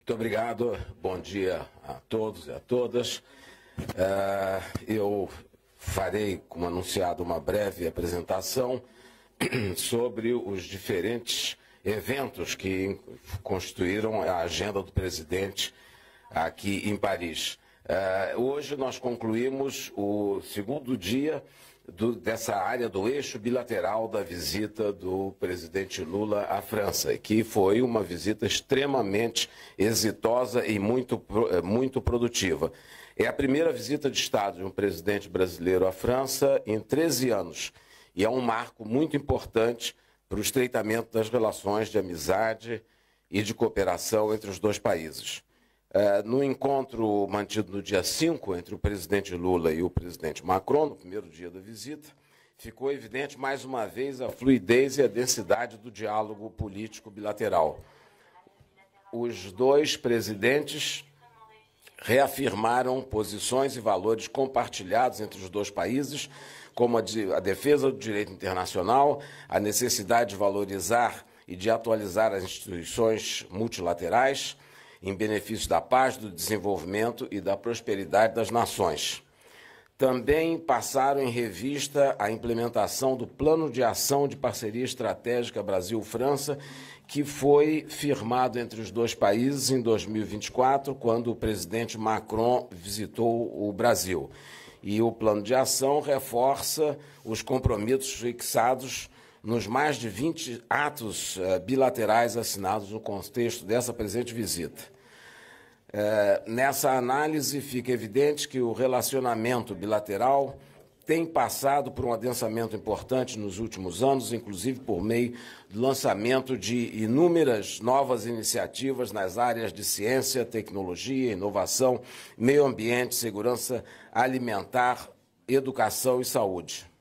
Muito obrigado, bom dia a todos e a todas. Eu farei, como anunciado, uma breve apresentação sobre os diferentes eventos que constituíram a agenda do presidente aqui em Paris. Hoje nós concluímos o segundo dia dessa área do eixo bilateral da visita do presidente Lula à França, que foi uma visita extremamente exitosa e muito produtiva. É a primeira visita de Estado de um presidente brasileiro à França em 13 anos e é um marco muito importante para o estreitamento das relações de amizade e de cooperação entre os dois países. No encontro mantido no dia 5 entre o presidente Lula e o presidente Macron, no primeiro dia da visita, ficou evidente mais uma vez a fluidez e a densidade do diálogo político bilateral. Os dois presidentes reafirmaram posições e valores compartilhados entre os dois países, como a defesa do direito internacional, a necessidade de valorizar e de atualizar as instituições multilaterais, em benefício da paz, do desenvolvimento e da prosperidade das nações. Também passaram em revista a implementação do Plano de Ação de Parceria Estratégica Brasil-França, que foi firmado entre os dois países em 2024, quando o presidente Macron visitou o Brasil. E o Plano de Ação reforça os compromissos fixados nos mais de 20 atos bilaterais assinados no contexto dessa presente visita. Nessa análise fica evidente que o relacionamento bilateral tem passado por um adensamento importante nos últimos anos, inclusive por meio do lançamento de inúmeras novas iniciativas nas áreas de ciência, tecnologia, inovação, meio ambiente, segurança alimentar, educação e saúde.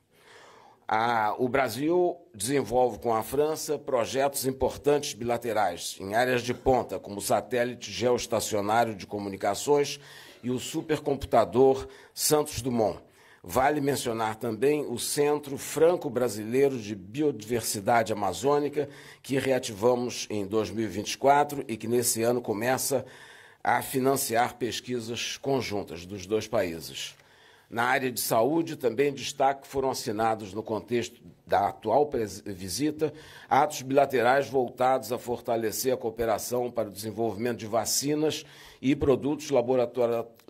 O Brasil desenvolve com a França projetos importantes bilaterais em áreas de ponta, como o satélite geoestacionário de comunicações e o supercomputador Santos Dumont. Vale mencionar também o Centro Franco-Brasileiro de Biodiversidade Amazônica, que reativamos em 2024 e que nesse ano começa a financiar pesquisas conjuntas dos dois países. Na área de saúde, também destaque foram assinados, no contexto da atual visita, atos bilaterais voltados a fortalecer a cooperação para o desenvolvimento de vacinas e produtos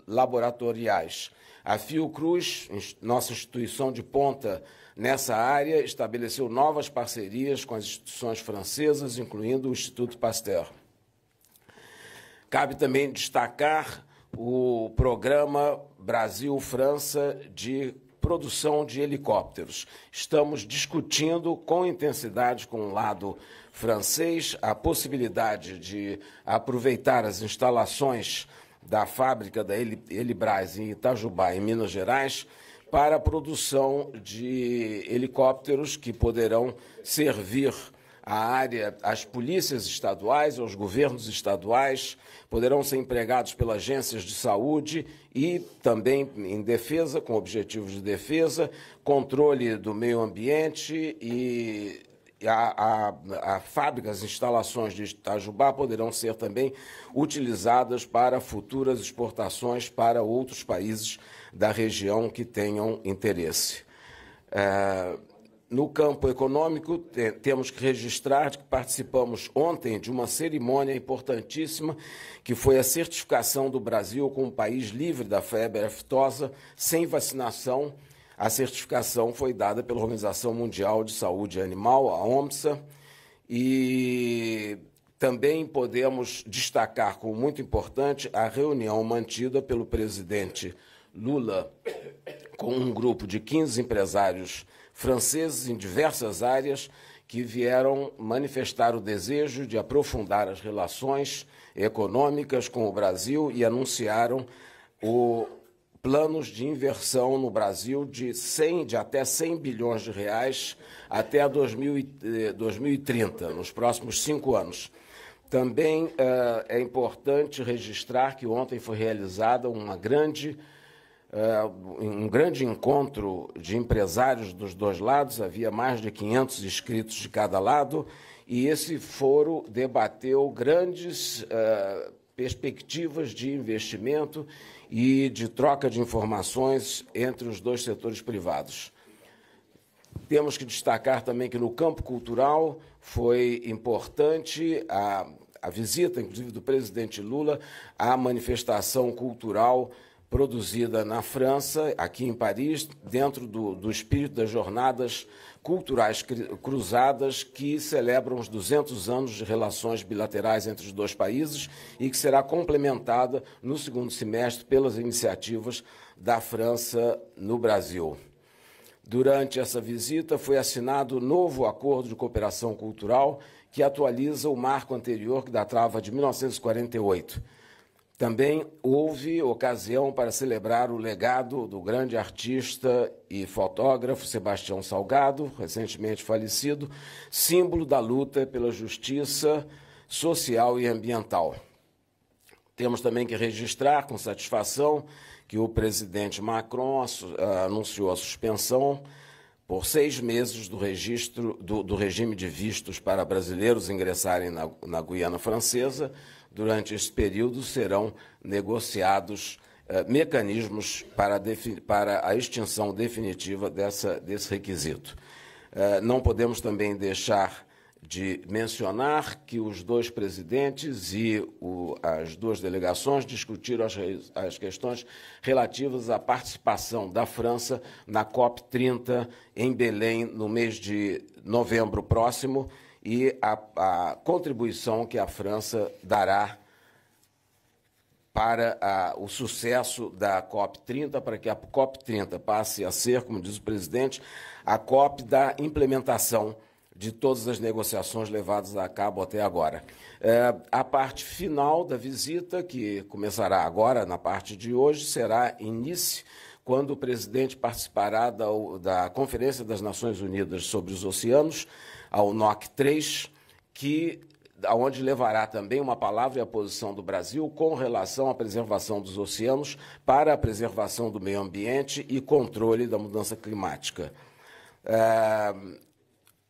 laboratoriais. A Fiocruz, nossa instituição de ponta nessa área, estabeleceu novas parcerias com as instituições francesas, incluindo o Instituto Pasteur. Cabe também destacar o programa Brasil-França de produção de helicópteros. Estamos discutindo com intensidade com o lado francês a possibilidade de aproveitar as instalações da fábrica da Helibras em Itajubá, em Minas Gerais, para a produção de helicópteros que poderão servir à área, às polícias estaduais, aos governos estaduais, poderão ser empregados pelas agências de saúde e também em defesa, com objetivos de defesa, controle do meio ambiente e a fábrica, as instalações de Itajubá poderão ser também utilizadas para futuras exportações para outros países da região que tenham interesse. No campo econômico, temos que registrar que participamos ontem de uma cerimônia importantíssima, que foi a certificação do Brasil como país livre da febre aftosa, sem vacinação. A certificação foi dada pela Organização Mundial de Saúde Animal, a OMSA, e também podemos destacar como muito importante a reunião mantida pelo presidente Lula com um grupo de 15 empresários franceses em diversas áreas que vieram manifestar o desejo de aprofundar as relações econômicas com o Brasil e anunciaram planos de inversão no Brasil de até 100 bilhões de reais até 2030, nos próximos 5 anos. Também é importante registrar que ontem foi realizada um grande encontro de empresários dos dois lados, havia mais de 500 inscritos de cada lado, e esse fórum debateu grandes perspectivas de investimento e de troca de informações entre os dois setores privados. Temos que destacar também que no campo cultural foi importante a visita, inclusive, do presidente Lula à manifestação cultural produzida na França, aqui em Paris, dentro do espírito das jornadas culturais cruzadas que celebram os 200 anos de relações bilaterais entre os dois países e que será complementada no segundo semestre pelas iniciativas da França no Brasil. Durante essa visita foi assinado o novo acordo de cooperação cultural que atualiza o marco anterior que datava de 1948. Também houve ocasião para celebrar o legado do grande artista e fotógrafo Sebastião Salgado, recentemente falecido, símbolo da luta pela justiça social e ambiental. Temos também que registrar com satisfação que o presidente Macron anunciou a suspensão por 6 meses do registro do regime de vistos para brasileiros ingressarem na Guiana Francesa. Durante esse período serão negociados mecanismos para a extinção definitiva desse requisito. Não podemos também deixar de mencionar que os dois presidentes e as duas delegações discutiram as questões relativas à participação da França na COP30 em Belém no mês de novembro próximo e a contribuição que a França dará para o sucesso da COP30, para que a COP30 passe a ser, como diz o presidente, a COP da implementação de todas as negociações levadas a cabo até agora. A parte final da visita, que começará agora, na parte de hoje, será em Nice, quando o presidente participará da Conferência das Nações Unidas sobre os Oceanos, ao NOC 3, onde levará também uma palavra e a posição do Brasil com relação à preservação dos oceanos para a preservação do meio ambiente e controle da mudança climática.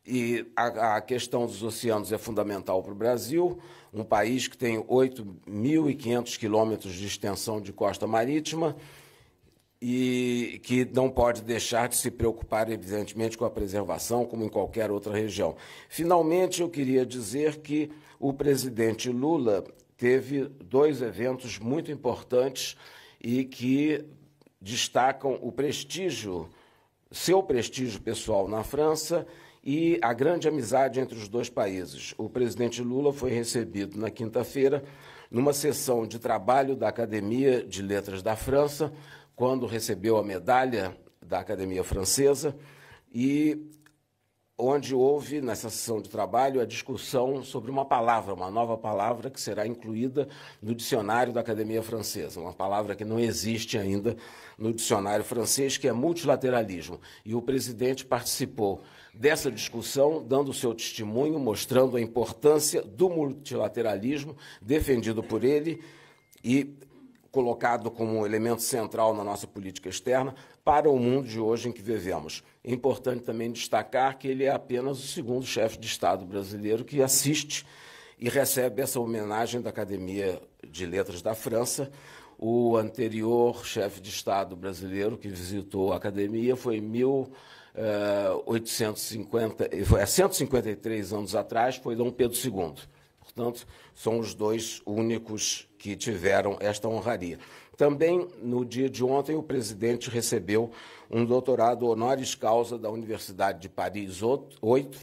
E a questão dos oceanos é fundamental para o Brasil, um país que tem 8.500 quilômetros de extensão de costa marítima e que não pode deixar de se preocupar, evidentemente, com a preservação, como em qualquer outra região. Finalmente, eu queria dizer que o presidente Lula teve 2 eventos muito importantes e que destacam o prestígio, seu prestígio pessoal na França e a grande amizade entre os dois países. O presidente Lula foi recebido na quinta-feira numa sessão de trabalho da Academia de Letras da França, quando recebeu a medalha da Academia Francesa, e onde houve, nessa sessão de trabalho, a discussão sobre uma nova palavra que será incluída no dicionário da Academia Francesa, uma palavra que não existe ainda no dicionário francês, que é multilateralismo. E o presidente participou dessa discussão, dando o seu testemunho, mostrando a importância do multilateralismo defendido por ele e colocado como um elemento central na nossa política externa para o mundo de hoje em que vivemos. É importante também destacar que ele é apenas o segundo chefe de Estado brasileiro que assiste e recebe essa homenagem da Academia de Letras da França. O anterior chefe de Estado brasileiro que visitou a Academia foi em 153 anos atrás, foi Dom Pedro II. Portanto, são os dois únicos que tiveram esta honraria. Também, no dia de ontem, o presidente recebeu um doutorado honoris causa da Universidade de Paris 8,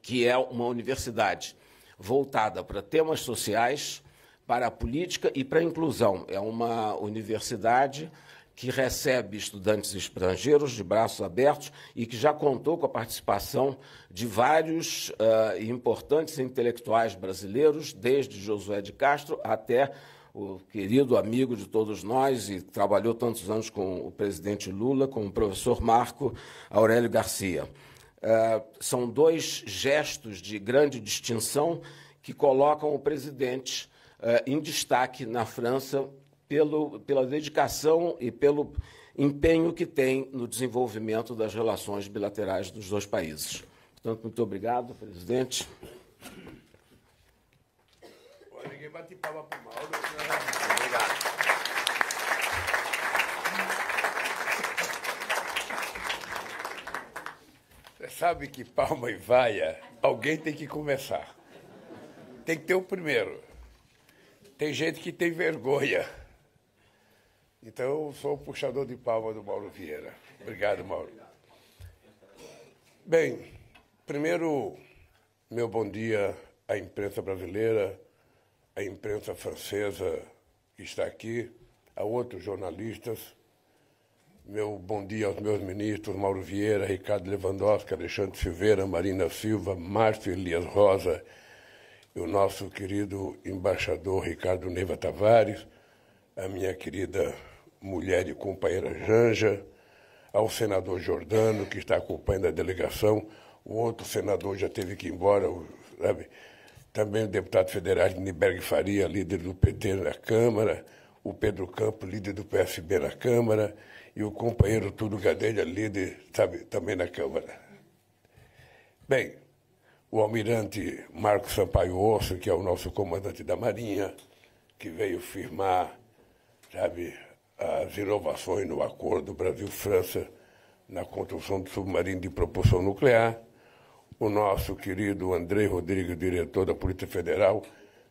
que é uma universidade voltada para temas sociais, para a política e para a inclusão. É uma universidade que recebe estudantes estrangeiros de braços abertos e que já contou com a participação de vários importantes intelectuais brasileiros, desde Josué de Castro até o querido amigo de todos nós e trabalhou tantos anos com o presidente Lula, com o professor Marco Aurélio Garcia. São 2 gestos de grande distinção que colocam o presidente em destaque na França pela dedicação e pelo empenho que tem no desenvolvimento das relações bilaterais dos dois países. Portanto, muito obrigado, presidente. Ninguém bate palma para o Mauro. Obrigado. Você sabe que palma e vaia, alguém tem que começar. Tem que ter o primeiro. Tem gente que tem vergonha. Então, eu sou o puxador de palma do Mauro Vieira. Obrigado, Mauro. Bem, primeiro, meu bom dia à imprensa brasileira, à imprensa francesa que está aqui, a outros jornalistas. Meu bom dia aos meus ministros, Mauro Vieira, Ricardo Lewandowski, Alexandre Silveira, Marina Silva, Márcio Elias Rosa, e o nosso querido embaixador Ricardo Neiva Tavares, a minha querida mulher e companheira Janja, ao senador Jordano, que está acompanhando a delegação, o outro senador já teve que ir embora, sabe? Também o deputado federal Niberg Faria, líder do PT na Câmara, o Pedro Campos, líder do PSB na Câmara, e o companheiro Túlio Gadelha, líder, sabe, também na Câmara. Bem, o almirante Marcos Sampaio Osso, que é o nosso comandante da Marinha, que veio firmar, sabe, as inovações no acordo Brasil-França na construção do submarino de propulsão nuclear, o nosso querido Andrei Rodrigues, diretor da Polícia Federal,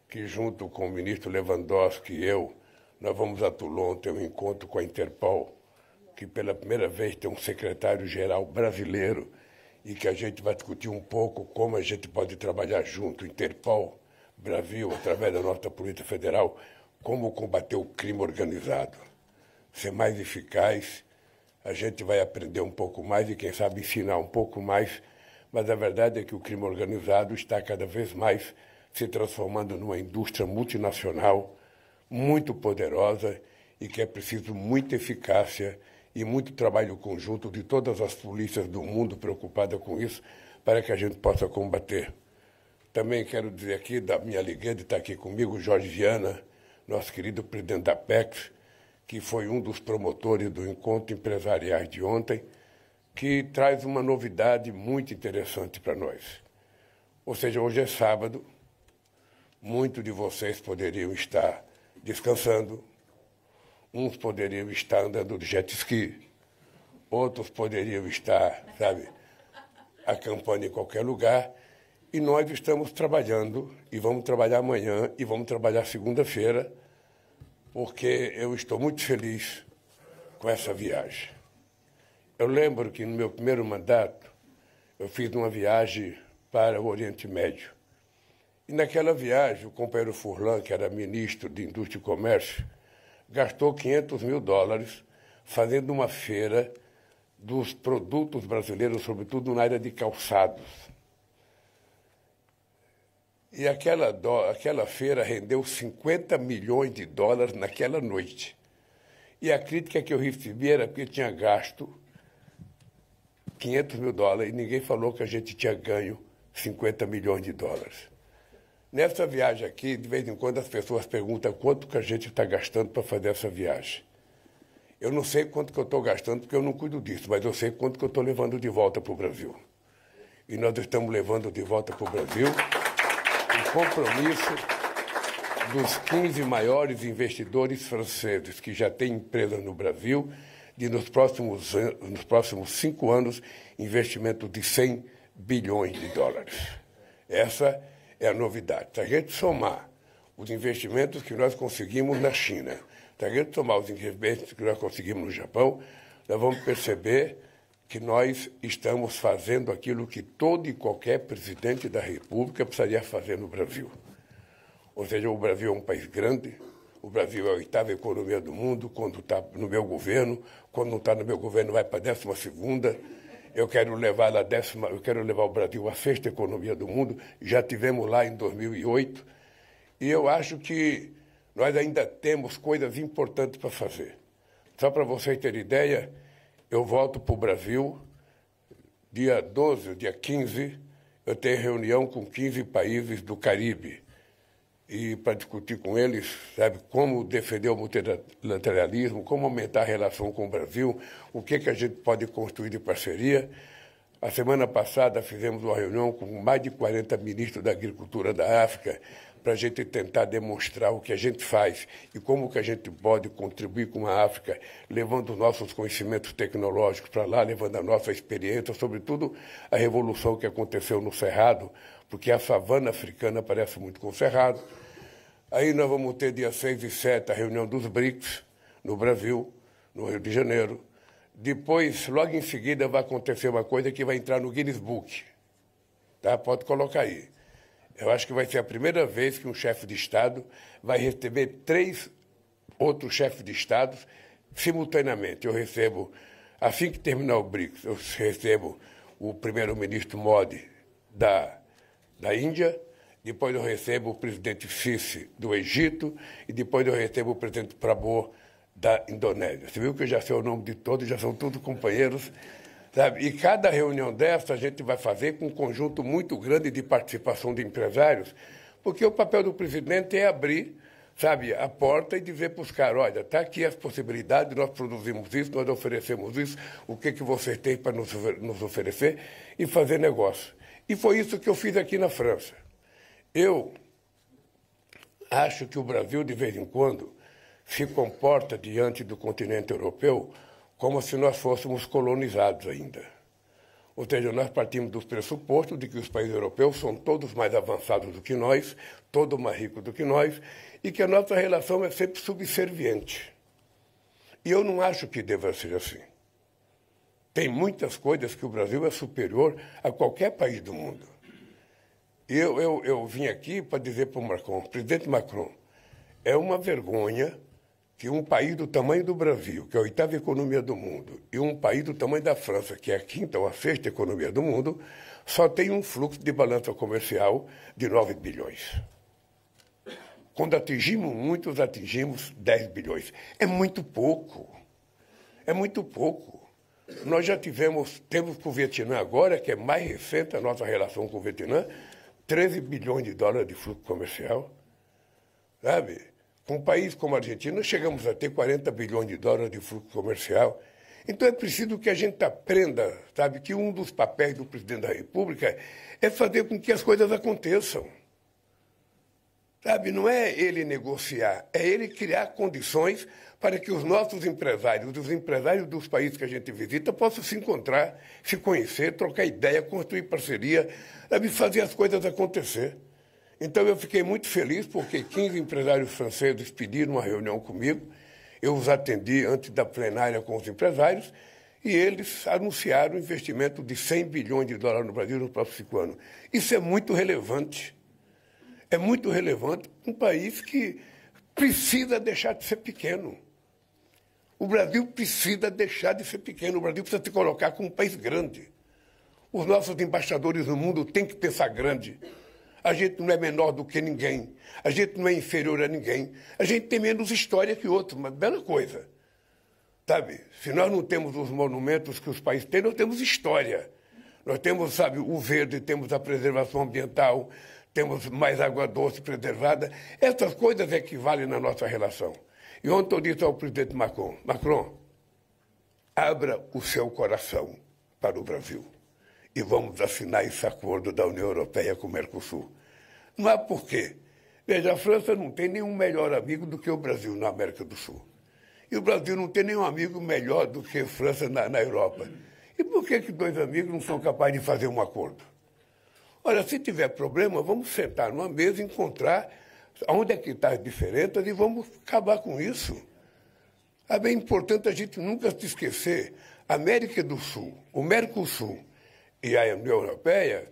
que junto com o ministro Lewandowski e eu, nós vamos a Toulon ter um encontro com a Interpol, que pela primeira vez tem um secretário-geral brasileiro e que a gente vai discutir um pouco como a gente pode trabalhar junto, Interpol, Brasil, através da nossa Polícia Federal, como combater o crime organizado, ser mais eficaz. A gente vai aprender um pouco mais e, quem sabe, ensinar um pouco mais, mas a verdade é que o crime organizado está cada vez mais se transformando numa indústria multinacional muito poderosa e que é preciso muita eficácia e muito trabalho conjunto de todas as polícias do mundo preocupadas com isso para que a gente possa combater. Também quero dizer aqui da minha alegria de estar aqui comigo, Jorge Viana, nosso querido presidente da Apex, que foi um dos promotores do encontro empresarial de ontem, que traz uma novidade muito interessante para nós. Ou seja, hoje é sábado, muitos de vocês poderiam estar descansando, uns poderiam estar andando de jet ski, outros poderiam estar, sabe, acampando em qualquer lugar, e nós estamos trabalhando, e vamos trabalhar amanhã, e vamos trabalhar segunda-feira, porque eu estou muito feliz com essa viagem. Eu lembro que no meu primeiro mandato, eu fiz uma viagem para o Oriente Médio. E naquela viagem, o companheiro Furlan, que era ministro de Indústria e Comércio, gastou $500 mil fazendo uma feira dos produtos brasileiros, sobretudo na área de calçados. E aquela feira rendeu $50 milhões naquela noite. E a crítica que eu recebi era porque tinha gasto $500 mil e ninguém falou que a gente tinha ganho $50 milhões. Nessa viagem aqui, de vez em quando as pessoas perguntam quanto que a gente está gastando para fazer essa viagem. Eu não sei quanto que eu estou gastando, porque eu não cuido disso, mas eu sei quanto que eu estou levando de volta para o Brasil. E nós estamos levando de volta para o Brasil o compromisso dos 15 maiores investidores franceses que já têm empresas no Brasil, de nos próximos 5 anos, investimento de $100 bilhões. Essa é a novidade. Se a gente somar os investimentos que nós conseguimos na China, se a gente somar os investimentos que nós conseguimos no Japão, nós vamos perceber que nós estamos fazendo aquilo que todo e qualquer presidente da República precisaria fazer no Brasil. Ou seja, o Brasil é um país grande, o Brasil é a 8ª economia do mundo, quando está no meu governo, quando não está no meu governo vai para a 12ª. Eu quero levar o Brasil à 6ª economia do mundo, já tivemos lá em 2008, e eu acho que nós ainda temos coisas importantes para fazer. Só para vocês terem ideia, eu volto para o Brasil, dia 12, dia 15, eu tenho reunião com 15 países do Caribe, e para discutir com eles, sabe, como defender o multilateralismo, como aumentar a relação com o Brasil, o que a gente pode construir de parceria. A semana passada fizemos uma reunião com mais de 40 ministros da agricultura da África para a gente tentar demonstrar o que a gente faz e como que a gente pode contribuir com a África, levando os nossos conhecimentos tecnológicos para lá, levando a nossa experiência, sobretudo a revolução que aconteceu no Cerrado, porque a savana africana parece muito com o Cerrado. Aí nós vamos ter dia 6 e 7 a reunião dos BRICS no Brasil, no Rio de Janeiro. Depois, logo em seguida, vai acontecer uma coisa que vai entrar no Guinness Book. Tá? Pode colocar aí. Eu acho que vai ser a primeira vez que um chefe de Estado vai receber 3 outros chefes de Estado simultaneamente. Eu recebo, assim que terminar o BRICS, eu recebo o primeiro-ministro Modi da Índia, depois eu recebo o presidente Sisi do Egito e depois eu recebo o presidente Prabowo da Indonésia. Você viu que eu já sei o nome de todos, já são todos companheiros, sabe? E cada reunião dessa a gente vai fazer com um conjunto muito grande de participação de empresários, porque o papel do presidente é abrir, sabe, a porta e dizer para os caras, olha, está aqui as possibilidades, nós produzimos isso, nós oferecemos isso, o que vocês têm para nos oferecer e fazer negócio. E foi isso que eu fiz aqui na França. Eu acho que o Brasil, de vez em quando, se comporta diante do continente europeu como se nós fôssemos colonizados ainda. Ou seja, nós partimos do pressuposto de que os países europeus são todos mais avançados do que nós, todos mais ricos do que nós, e que a nossa relação é sempre subserviente. E eu não acho que deva ser assim. Tem muitas coisas que o Brasil é superior a qualquer país do mundo. E eu vim aqui para dizer para o Macron, presidente Macron, é uma vergonha que um país do tamanho do Brasil, que é a 8ª economia do mundo, e um país do tamanho da França, que é a 5ª ou a 6ª economia do mundo, só tem um fluxo de balança comercial de 9 bilhões. Quando atingimos muitos, atingimos 10 bilhões. É muito pouco. É muito pouco. Nós já temos com o Vietnã agora, que é mais recente a nossa relação com o Vietnã, 13 bilhões de dólares de fluxo comercial. Sabe? Com um país como a Argentina, chegamos a ter 40 bilhões de dólares de fluxo comercial. Então é preciso que a gente aprenda, sabe, que um dos papéis do presidente da República é fazer com que as coisas aconteçam. Sabe, não é ele negociar, é ele criar condições para que os nossos empresários, os empresários dos países que a gente visita, possam se encontrar, se conhecer, trocar ideia, construir parceria, sabe, fazer as coisas acontecer. Então, eu fiquei muito feliz porque 15 empresários franceses pediram uma reunião comigo. Eu os atendi antes da plenária com os empresários e eles anunciaram um investimento de 100 bilhões de dólares no Brasil nos próximos 5 anos. Isso é muito relevante. É muito relevante para um país que precisa deixar de ser pequeno. O Brasil precisa deixar de ser pequeno. O Brasil precisa se colocar como um país grande. Os nossos embaixadores no mundo têm que pensar grande. A gente não é menor do que ninguém. A gente não é inferior a ninguém. A gente tem menos história que outros, mas bela coisa. Sabe? Se nós não temos os monumentos que os países têm, nós temos história. Nós temos, sabe, o verde, temos a preservação ambiental, temos mais água doce preservada. Essas coisas é que valem na nossa relação. E ontem eu disse ao presidente Macron, abra o seu coração para o Brasil. E vamos assinar esse acordo da União Europeia com o Mercosul. Não há porquê. Veja, a França não tem nenhum melhor amigo do que o Brasil na América do Sul. E o Brasil não tem nenhum amigo melhor do que a França na Europa. E por que 2 amigos não são capazes de fazer um acordo? Olha, se tiver problema, vamos sentar numa mesa e encontrar onde é que estão as diferenças e vamos acabar com isso. É bem importante a gente nunca se esquecer. A América do Sul, o Mercosul, e a União Europeia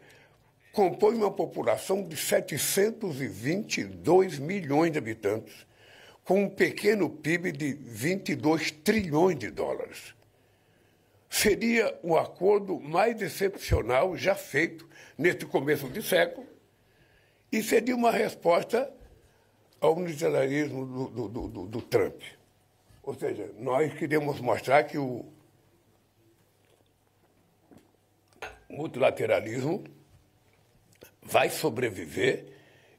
compõe uma população de 722 milhões de habitantes, com um pequeno PIB de 22 trilhões de dólares. Seria o acordo mais excepcional já feito neste começo de século e seria uma resposta ao unilateralismo do Trump. Ou seja, nós queremos mostrar que o multilateralismo vai sobreviver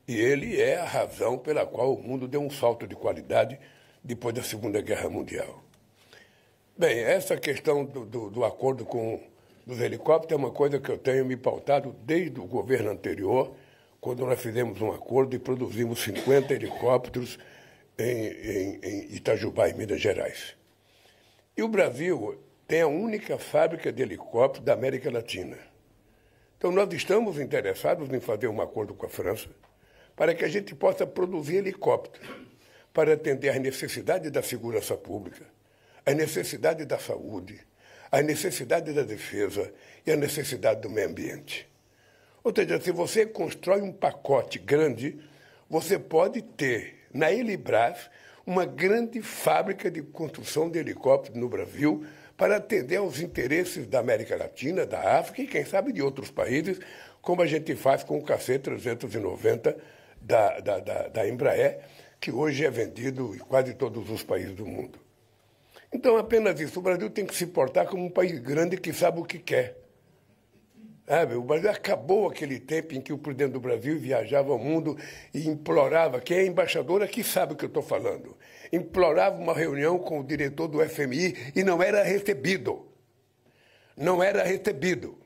e ele é a razão pela qual o mundo deu um salto de qualidade depois da Segunda Guerra Mundial. Bem, essa questão do acordo com dos helicópteros é uma coisa que eu tenho me pautado desde o governo anterior, quando nós fizemos um acordo e produzimos 50 helicópteros em Itajubá, em Minas Gerais. E o Brasil tem a única fábrica de helicópteros da América Latina. Então, nós estamos interessados em fazer um acordo com a França para que a gente possa produzir helicópteros para atender às necessidades da segurança pública, às necessidades da saúde, às necessidades da defesa e às necessidades do meio ambiente. Ou seja, se você constrói um pacote grande, você pode ter na Helibras uma grande fábrica de construção de helicópteros no Brasil para atender aos interesses da América Latina, da África e, quem sabe, de outros países, como a gente faz com o KC-390 da Embraer, que hoje é vendido em quase todos os países do mundo. Então, apenas isso. O Brasil tem que se portar como um país grande que sabe o que quer. Sabe? O Brasil acabou aquele tempo em que o presidente do Brasil viajava ao mundo e implorava, quem é embaixador aqui sabe o que eu estou falando, implorava uma reunião com o diretor do FMI e não era recebido. Não era recebido.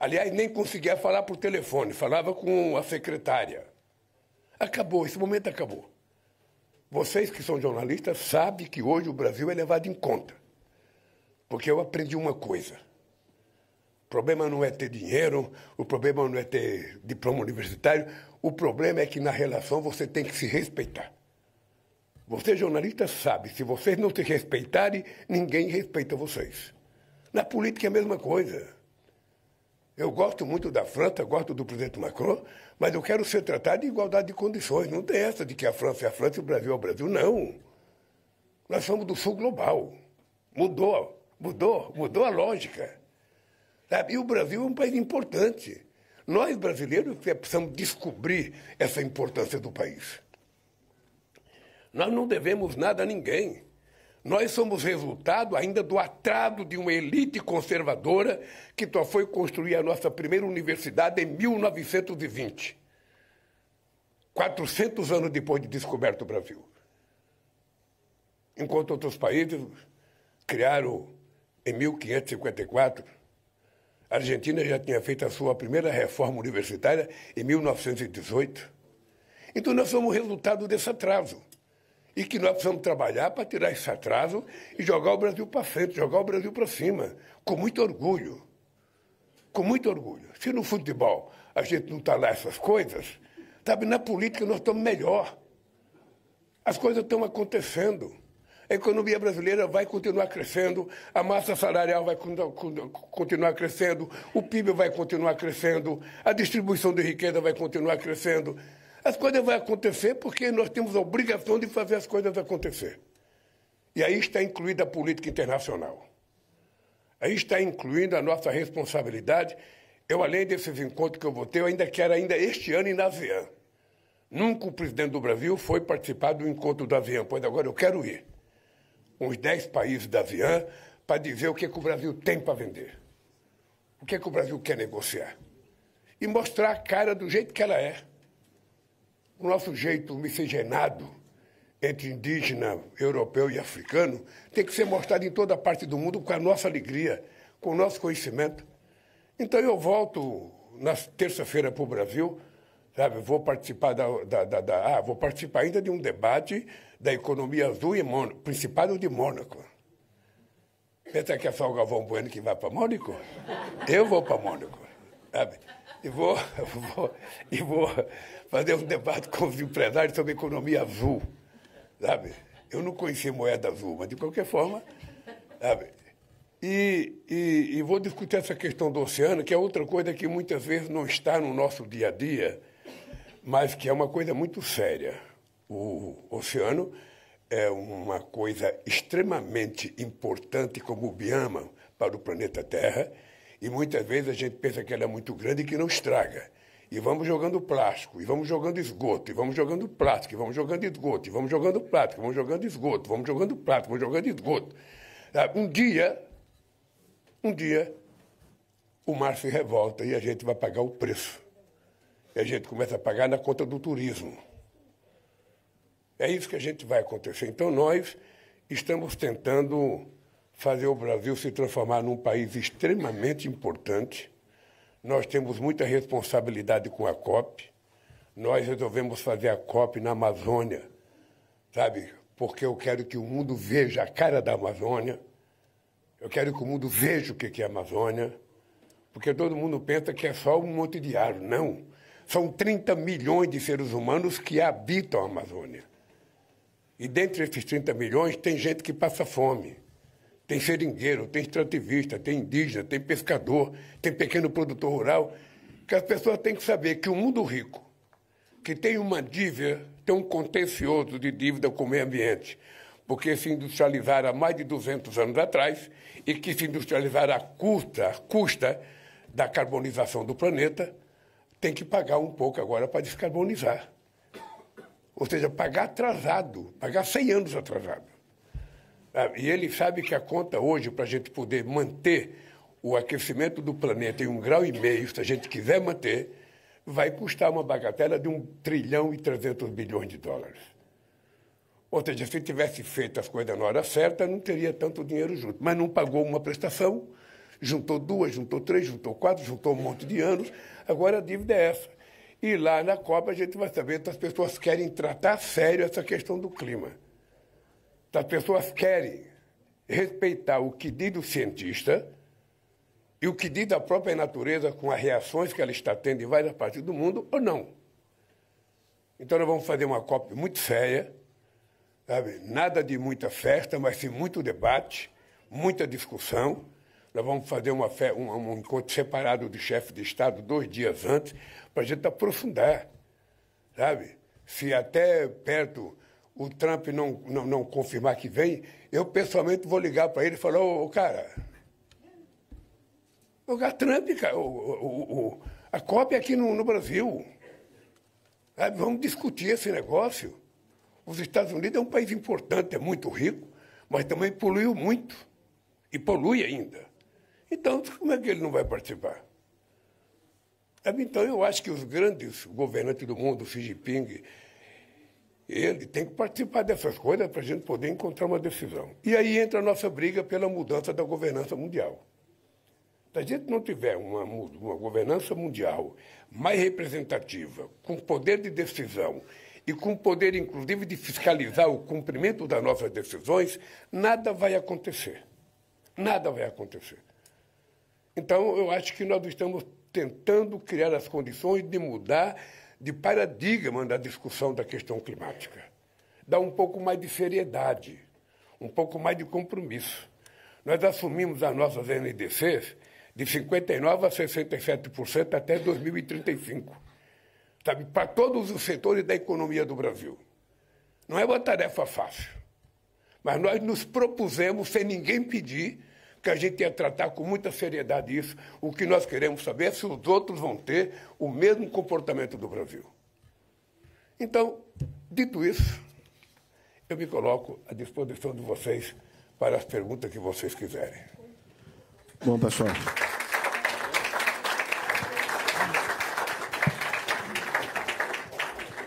Aliás, nem conseguia falar por telefone, falava com a secretária. Acabou, esse momento acabou. Vocês que são jornalistas sabem que hoje o Brasil é levado em conta. Porque eu aprendi uma coisa. O problema não é ter dinheiro, o problema não é ter diploma universitário, o problema é que na relação você tem que se respeitar. Você, jornalista, sabe, se vocês não se respeitarem, ninguém respeita vocês. Na política é a mesma coisa. Eu gosto muito da França, gosto do presidente Macron, mas eu quero ser tratado de igualdade de condições. Não tem essa de que a França é a França e o Brasil é o Brasil. Não. Nós somos do sul global. Mudou a lógica. Sabe? E o Brasil é um país importante. Nós, brasileiros, precisamos descobrir essa importância do país. Nós não devemos nada a ninguém. Nós somos resultado ainda do atraso de uma elite conservadora que só foi construir a nossa primeira universidade em 1920. 400 anos depois de descoberto o Brasil. Enquanto outros países criaram em 1554, a Argentina já tinha feito a sua primeira reforma universitária em 1918. Então nós somos resultado desse atraso. E que nós precisamos trabalhar para tirar esse atraso e jogar o Brasil para frente, jogar o Brasil para cima, com muito orgulho. Com muito orgulho. Se no futebol a gente não está lá essas coisas, sabe, na política nós estamos melhor. As coisas estão acontecendo. A economia brasileira vai continuar crescendo, a massa salarial vai continuar crescendo, o PIB vai continuar crescendo, a distribuição de riqueza vai continuar crescendo. As coisas vão acontecer porque nós temos a obrigação de fazer as coisas acontecer. E aí está incluída a política internacional. Aí está incluindo a nossa responsabilidade. Eu, além desses encontros que eu vou ter, eu ainda quero este ano ir na ASEAN. Nunca o presidente do Brasil foi participar do encontro da ASEAN, pois agora eu quero ir. Uns 10 países da ASEAN para dizer o que o Brasil tem para vender. O que o Brasil quer negociar. E mostrar a cara do jeito que ela é. O nosso jeito miscigenado entre indígena, europeu e africano tem que ser mostrado em toda parte do mundo com a nossa alegria, com o nosso conhecimento. Então eu volto na terça-feira para o Brasil, sabe? Vou participar vou participar ainda de um debate da economia azul em Principado de Mônaco. Pensa que é só o Galvão Bueno que vai para Mônaco? Eu vou para Mônaco, sabe? E vou fazer um debate com os empresários sobre economia azul, sabe? Eu não conhecia moeda azul, mas de qualquer forma, sabe? E vou discutir essa questão do oceano, que é outra coisa que muitas vezes não está no nosso dia a dia, mas que é uma coisa muito séria. O oceano é uma coisa extremamente importante como bioma para o planeta Terra, e muitas vezes a gente pensa que ela é muito grande e que não estraga. E vamos jogando plástico, e vamos jogando esgoto, e vamos jogando plástico, e vamos jogando esgoto, e vamos jogando plástico, e vamos jogando esgoto, vamos jogando plástico, vamos jogando esgoto. Um dia, o mar se revolta e a gente vai pagar o preço. E a gente começa a pagar na conta do turismo. É isso que a gente vai acontecer. Então, nós estamos tentando fazer o Brasil se transformar num país extremamente importante. Nós temos muita responsabilidade com a COP. Nós resolvemos fazer a COP na Amazônia, sabe? Porque eu quero que o mundo veja a cara da Amazônia. Eu quero que o mundo veja o que é a Amazônia. Porque todo mundo pensa que é só um monte de árvore. Não. São 30 milhões de seres humanos que habitam a Amazônia. E dentre esses 30 milhões tem gente que passa fome. Tem seringueiro, tem extrativista, tem indígena, tem pescador, tem pequeno produtor rural. Que as pessoas têm que saber que o mundo rico, que tem uma dívida, tem um contencioso de dívida com o meio ambiente, porque se industrializaram há mais de 200 anos atrás e que se industrializaram à custa da carbonização do planeta, tem que pagar um pouco agora para descarbonizar. Ou seja, pagar atrasado, pagar 100 anos atrasado. E ele sabe que a conta hoje, para a gente poder manter o aquecimento do planeta em 1,5 graus, se a gente quiser manter, vai custar uma bagatela de 1 trilhão e 300 bilhões de dólares. Ou seja, se tivesse feito as coisas na hora certa, não teria tanto dinheiro junto. Mas não pagou uma prestação, juntou 2, juntou 3, juntou 4, juntou um monte de anos, agora a dívida é essa. E lá na Copa a gente vai saber se as pessoas querem tratar a sério essa questão do clima. Se as pessoas querem respeitar o que diz o cientista e o que diz a própria natureza com as reações que ela está tendo em várias partes do mundo, ou não. Então nós vamos fazer uma COP muito séria, sabe? Nada de muita festa, mas sim muito debate, muita discussão. Nós vamos fazer um encontro separado de chefes de Estado 2 dias antes, para a gente aprofundar, sabe? Se até perto o Trump não confirmar que vem, eu pessoalmente vou ligar para ele e falar, ô cara, o Trump, cara, a COP é aqui no Brasil. Sabe? Vamos discutir esse negócio. Os Estados Unidos é um país importante, é muito rico, mas também poluiu muito. E polui ainda. Então, como é que ele não vai participar? Então, eu acho que os grandes governantes do mundo, Xi Jinping, ele tem que participar dessas coisas para a gente poder encontrar uma decisão. E aí entra a nossa briga pela mudança da governança mundial. Se a gente não tiver uma governança mundial mais representativa, com poder de decisão e com poder, inclusive, de fiscalizar o cumprimento das nossas decisões, nada vai acontecer. Nada vai acontecer. Então, eu acho que nós estamos tentando criar as condições de mudar de paradigma da discussão da questão climática. Dar um pouco mais de seriedade, um pouco mais de compromisso. Nós assumimos as nossas NDCs de 59% a 67% até 2035. Sabe, para todos os setores da economia do Brasil. Não é uma tarefa fácil. Mas nós nos propusemos, sem ninguém pedir, que a gente ia tratar com muita seriedade isso. O que nós queremos saber é se os outros vão ter o mesmo comportamento do Brasil. Então, dito isso, eu me coloco à disposição de vocês para as perguntas que vocês quiserem. Bom, pessoal.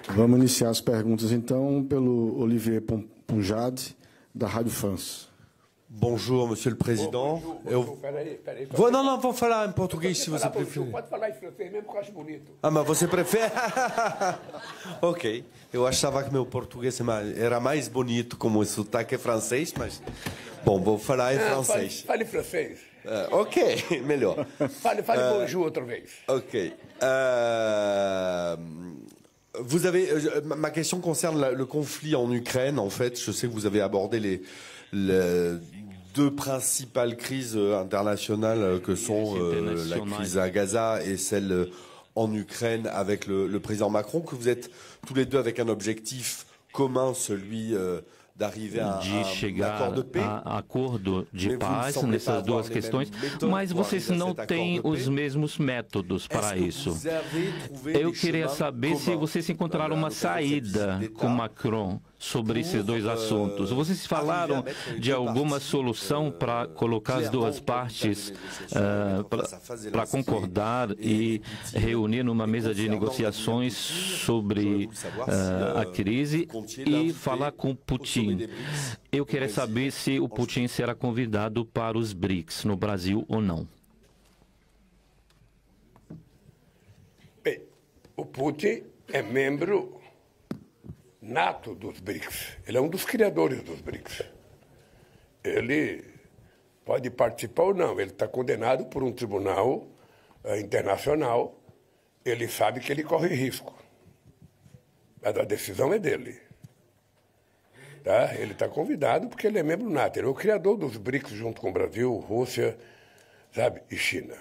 Vamos iniciar as perguntas, então, pelo Olivier Punjade, da Rádio France. Bonjour, Monsieur le Président. Peraí. Não, vou falar em português se você preferir. Pode falar em francês mesmo, que eu acho bonito. Ah, mas você prefere? Ok. Eu achava que meu português era mais bonito como o sotaque francês, mas... Bom, vou falar em francês. Fale francês. Ok, melhor. Fale bonjour outra vez. Ok. Ma question concerne le conflit en Ukraine. En fait, je sais que vous avez abordé les deux principales crises internationales que sont la crise à Gaza et celle en Ukraine avec le président Macron, que vous êtes tous les deux avec un objectif commun, celui d'arriver a chegar a acordo de paz nessas duas questões, mas vocês não têm os mesmos métodos para isso. Eu queria saber se vocês encontraram uma saída com Macron sobre esses dois assuntos. Vocês falaram de alguma solução para colocar as duas partes para concordar e reunir numa mesa de negociações sobre a crise e falar com Putin. Eu queria saber se o Putin será convidado para os BRICS no Brasil ou não. Bem, o Putin é membro nato dos BRICS. Ele é um dos criadores dos BRICS. Ele pode participar ou não. Ele está condenado por um tribunal internacional. Ele sabe que ele corre risco. Mas a decisão é dele. Tá? Ele está convidado porque ele é membro nato. Ele é o criador dos BRICS junto com o Brasil, Rússia, sabe, e China.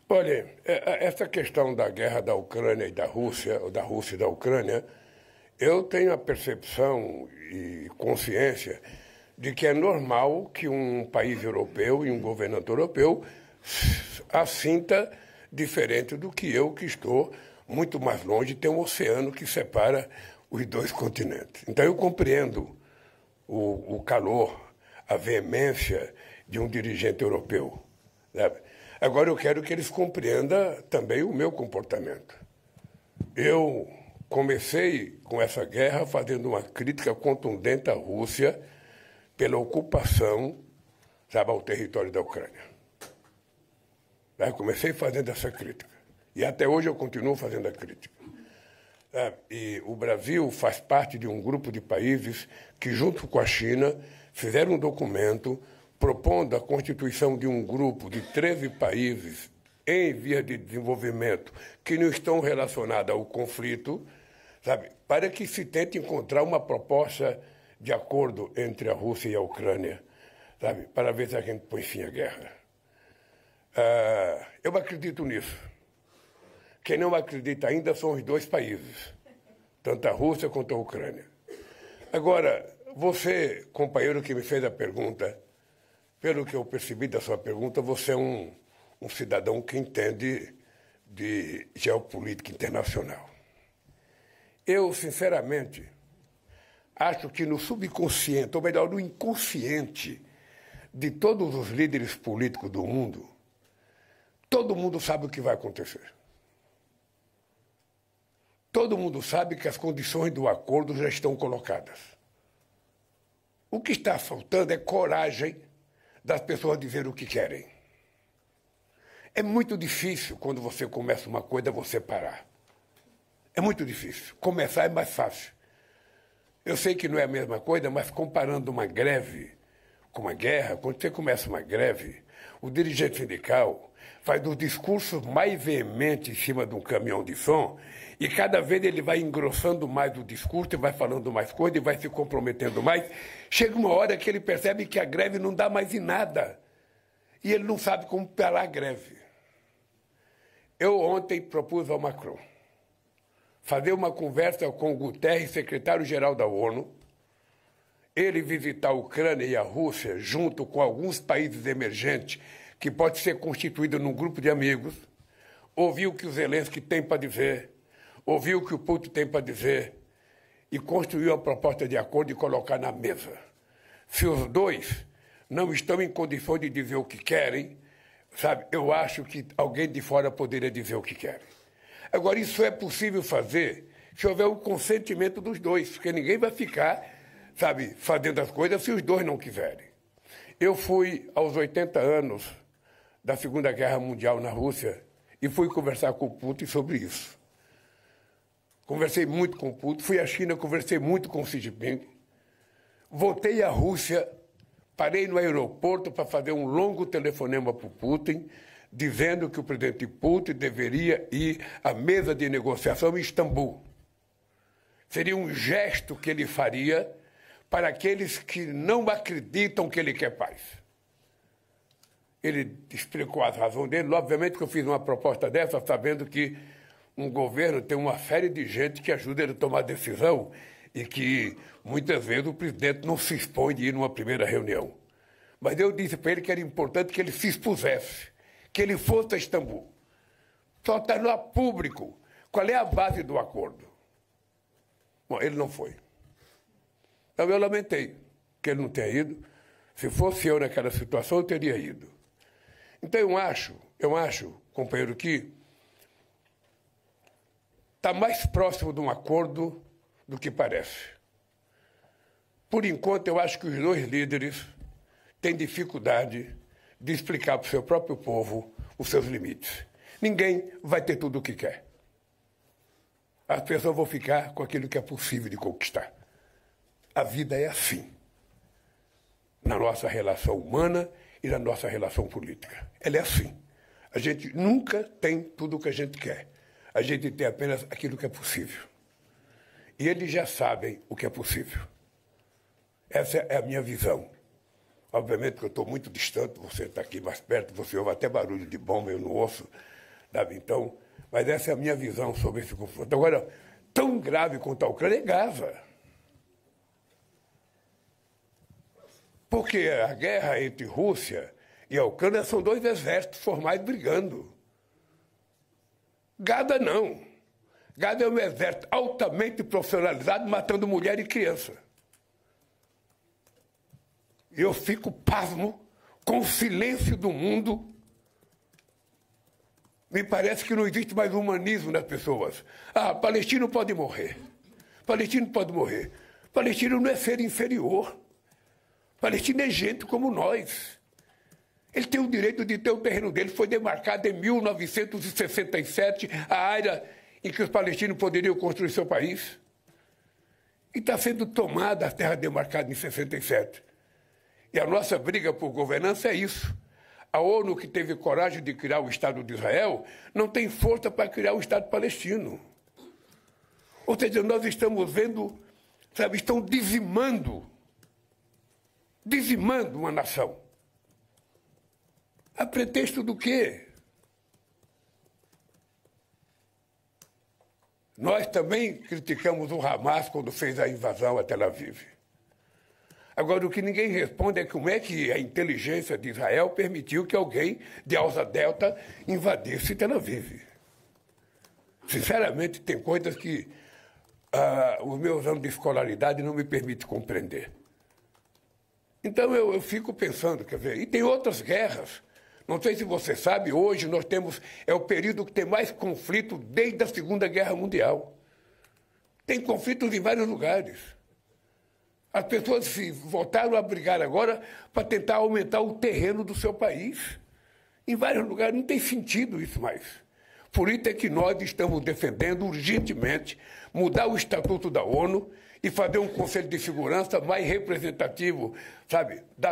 Olha, essa questão da guerra da Ucrânia e da Rússia, ou da Rússia e da Ucrânia, eu tenho a percepção e consciência de que é normal que um país europeu e um governante europeu assinta diferente do que eu, que estou muito mais longe, tem um oceano que separa os dois continentes. Então eu compreendo o calor, a veemência de um dirigente europeu, sabe? Agora eu quero que eles compreendam também o meu comportamento. Eu comecei com essa guerra fazendo uma crítica contundente à Rússia pela ocupação, sabe, ao território da Ucrânia. Eu comecei fazendo essa crítica. E até hoje eu continuo fazendo a crítica. E o Brasil faz parte de um grupo de países que, junto com a China, fizeram um documento propondo a constituição de um grupo de 13 países em via de desenvolvimento que não estão relacionados ao conflito, sabe, para que se tente encontrar uma proposta de acordo entre a Rússia e a Ucrânia, sabe, para ver se a gente põe fim à guerra. Eu acredito nisso. Quem não acredita ainda são os dois países, tanto a Rússia quanto a Ucrânia. Agora, você, companheiro que me fez a pergunta, pelo que eu percebi da sua pergunta, você é um cidadão que entende de geopolítica internacional. Eu, sinceramente, acho que no subconsciente, ou melhor, no inconsciente de todos os líderes políticos do mundo, todo mundo sabe o que vai acontecer. Todo mundo sabe que as condições do acordo já estão colocadas. O que está faltando é coragem das pessoas dizer o que querem. É muito difícil, quando você começa uma coisa, você parar. É muito difícil. Começar é mais fácil. Eu sei que não é a mesma coisa, mas comparando uma greve com uma guerra, quando você começa uma greve, o dirigente sindical faz os discursos mais veementes em cima de um caminhão de som e cada vez ele vai engrossando mais o discurso, e vai falando mais coisas, e vai se comprometendo mais. Chega uma hora que ele percebe que a greve não dá mais em nada e ele não sabe como parar a greve. Eu ontem propus ao Macron fazer uma conversa com o Guterres, secretário-geral da ONU, ele visitar a Ucrânia e a Rússia junto com alguns países emergentes que pode ser constituído num grupo de amigos, ouvir o que o Zelensky tem para dizer, ouvir o que o Putin tem para dizer e construir uma proposta de acordo e colocar na mesa. Se os dois não estão em condições de dizer o que querem, sabe, eu acho que alguém de fora poderia dizer o que querem. Agora, isso é possível fazer se houver o consentimento dos dois, porque ninguém vai ficar, sabe, fazendo as coisas se os dois não quiserem. Eu fui aos 80 anos da Segunda Guerra Mundial na Rússia e fui conversar com o Putin sobre isso. Conversei muito com o Putin, fui à China, conversei muito com o Xi Jinping, voltei à Rússia, parei no aeroporto para fazer um longo telefonema para o Putin, dizendo que o presidente Putin deveria ir à mesa de negociação em Istambul. Seria um gesto que ele faria para aqueles que não acreditam que ele quer paz. Ele explicou as razões dele. Obviamente que eu fiz uma proposta dessa, sabendo que um governo tem uma série de gente que ajuda ele a tomar decisão e que, muitas vezes, o presidente não se expõe de ir numa primeira reunião. Mas eu disse para ele que era importante que ele se expusesse, que ele fosse a Istambul. Só tornar público qual é a base do acordo. Bom, ele não foi. Então eu lamentei que ele não tenha ido. Se fosse eu naquela situação, eu teria ido. Então eu acho, companheiro, que está mais próximo de um acordo do que parece. Por enquanto, eu acho que os dois líderes têm dificuldade de explicar para o seu próprio povo os seus limites. Ninguém vai ter tudo o que quer. As pessoas vão ficar com aquilo que é possível de conquistar. A vida é assim, na nossa relação humana e na nossa relação política. Ela é assim. A gente nunca tem tudo o que a gente quer. A gente tem apenas aquilo que é possível. E eles já sabem o que é possível. Essa é a minha visão. Obviamente que eu estou muito distante, você está aqui mais perto, você ouve até barulho de bomba, eu não ouço. Sabe? Então, mas essa é a minha visão sobre esse confronto. Agora, tão grave quanto a Ucrânia é Gaza. Porque a guerra entre Rússia e a Ucrânia são dois exércitos formais brigando. Gaza não. Gaza é um exército altamente profissionalizado matando mulher e criança. Eu fico pasmo com o silêncio do mundo. Me parece que não existe mais humanismo nas pessoas. Ah, palestino pode morrer. Palestino pode morrer. Palestino não é ser inferior. Palestino é gente como nós. Ele tem o direito de ter o terreno dele. Foi demarcado em 1967 a área em que os palestinos poderiam construir seu país. E está sendo tomada a terra demarcada em 67. E a nossa briga por governança é isso. A ONU, que teve coragem de criar o Estado de Israel, não tem força para criar o Estado palestino. Ou seja, nós estamos vendo, sabe, estão dizimando uma nação. A pretexto do quê? Nós também criticamos o Hamas quando fez a invasão a Tel Aviv. Agora, o que ninguém responde é como é que a inteligência de Israel permitiu que alguém de Asa Delta invadisse Tel Aviv. Sinceramente, tem coisas que os meus anos de escolaridade não me permitem compreender. Então, eu fico pensando, quer ver, e tem outras guerras. Não sei se você sabe, hoje nós temos, é o período que tem mais conflito desde a Segunda Guerra Mundial. Tem conflitos em vários lugares. As pessoas se voltaram a brigar agora para tentar aumentar o terreno do seu país. Em vários lugares não tem sentido isso mais. Por isso é que nós estamos defendendo urgentemente mudar o Estatuto da ONU e fazer um Conselho de Segurança mais representativo, sabe, do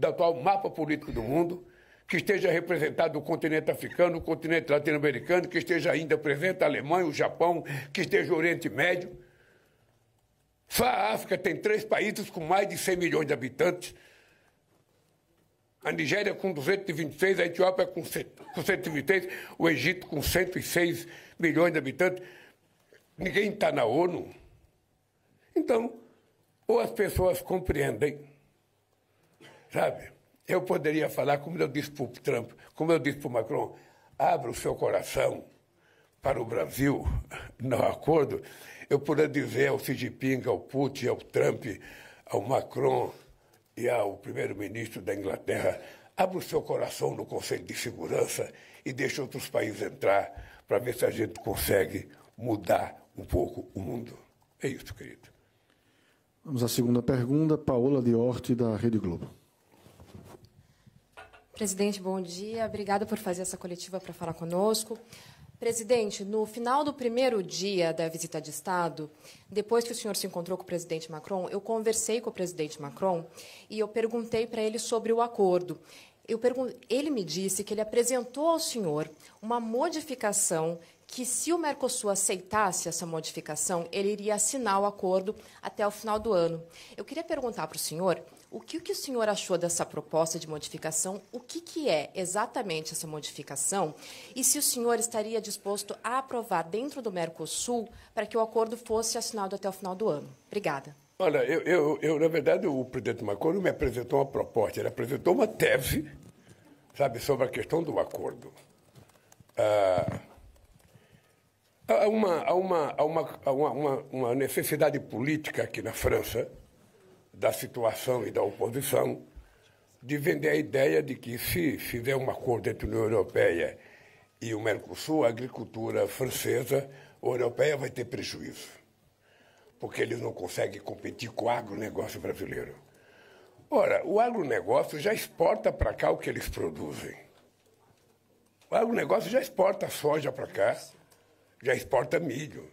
atual mapa político do mundo, que esteja representado o continente africano, o continente latino-americano, que esteja ainda presente a Alemanha, o Japão, que esteja o Oriente Médio. Só a África tem 3 países com mais de 100 milhões de habitantes. A Nigéria com 226, a Etiópia com 126, o Egito com 106 milhões de habitantes. Ninguém está na ONU. Então, ou as pessoas compreendem, sabe? Eu poderia falar, como eu disse para o Trump, como eu disse para o Macron, abra o seu coração para o Brasil no acordo. Eu poderia dizer ao Xi Jinping, ao Putin, ao Trump, ao Macron e ao primeiro-ministro da Inglaterra, abra o seu coração no Conselho de Segurança e deixe outros países entrar para ver se a gente consegue mudar um pouco o mundo. É isso, querido. Vamos à segunda pergunta, Paola de Orte, da Rede Globo. Presidente, bom dia. Obrigada por fazer essa coletiva para falar conosco. Presidente, no final do primeiro dia da visita de Estado, depois que o senhor se encontrou com o presidente Macron, eu conversei com o presidente Macron e eu perguntei para ele sobre o acordo. Ele me disse que ele apresentou ao senhor uma modificação que, se o Mercosul aceitasse essa modificação, ele iria assinar o acordo até o final do ano. Eu queria perguntar para o senhor o que o senhor achou dessa proposta de modificação, o que é exatamente essa modificação e se o senhor estaria disposto a aprovar dentro do Mercosul para que o acordo fosse assinado até o final do ano. Obrigada. Olha, na verdade, o presidente Macron me apresentou uma proposta, ele apresentou uma tese, sabe, sobre a questão do acordo. Há uma necessidade política aqui na França da situação e da oposição de vender a ideia de que, se fizer um acordo entre a União Europeia e o Mercosul, a agricultura francesa ou europeia vai ter prejuízo, porque eles não conseguem competir com o agronegócio brasileiro. Ora, o agronegócio já exporta para cá o que eles produzem. O agronegócio já exporta soja para cá, já exporta milho.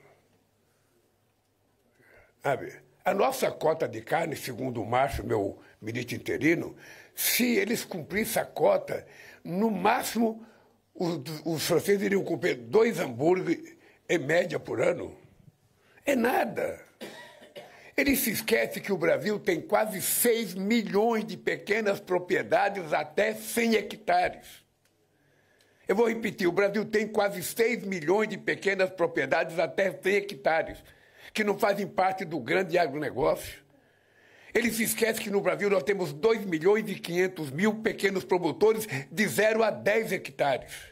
Sabe? A nossa cota de carne, segundo o Márcio, meu ministro interino, se eles cumprissem a cota, no máximo os franceses iriam comer 2 hambúrgueres em média por ano. É nada. Eles se esquecem que o Brasil tem quase 6 milhões de pequenas propriedades até 100 hectares. Eu vou repetir, o Brasil tem quase 6 milhões de pequenas propriedades até 100 hectares, que não fazem parte do grande agronegócio. Eles se esquecem que no Brasil nós temos 2 milhões e 500 mil pequenos produtores de 0 a 10 hectares.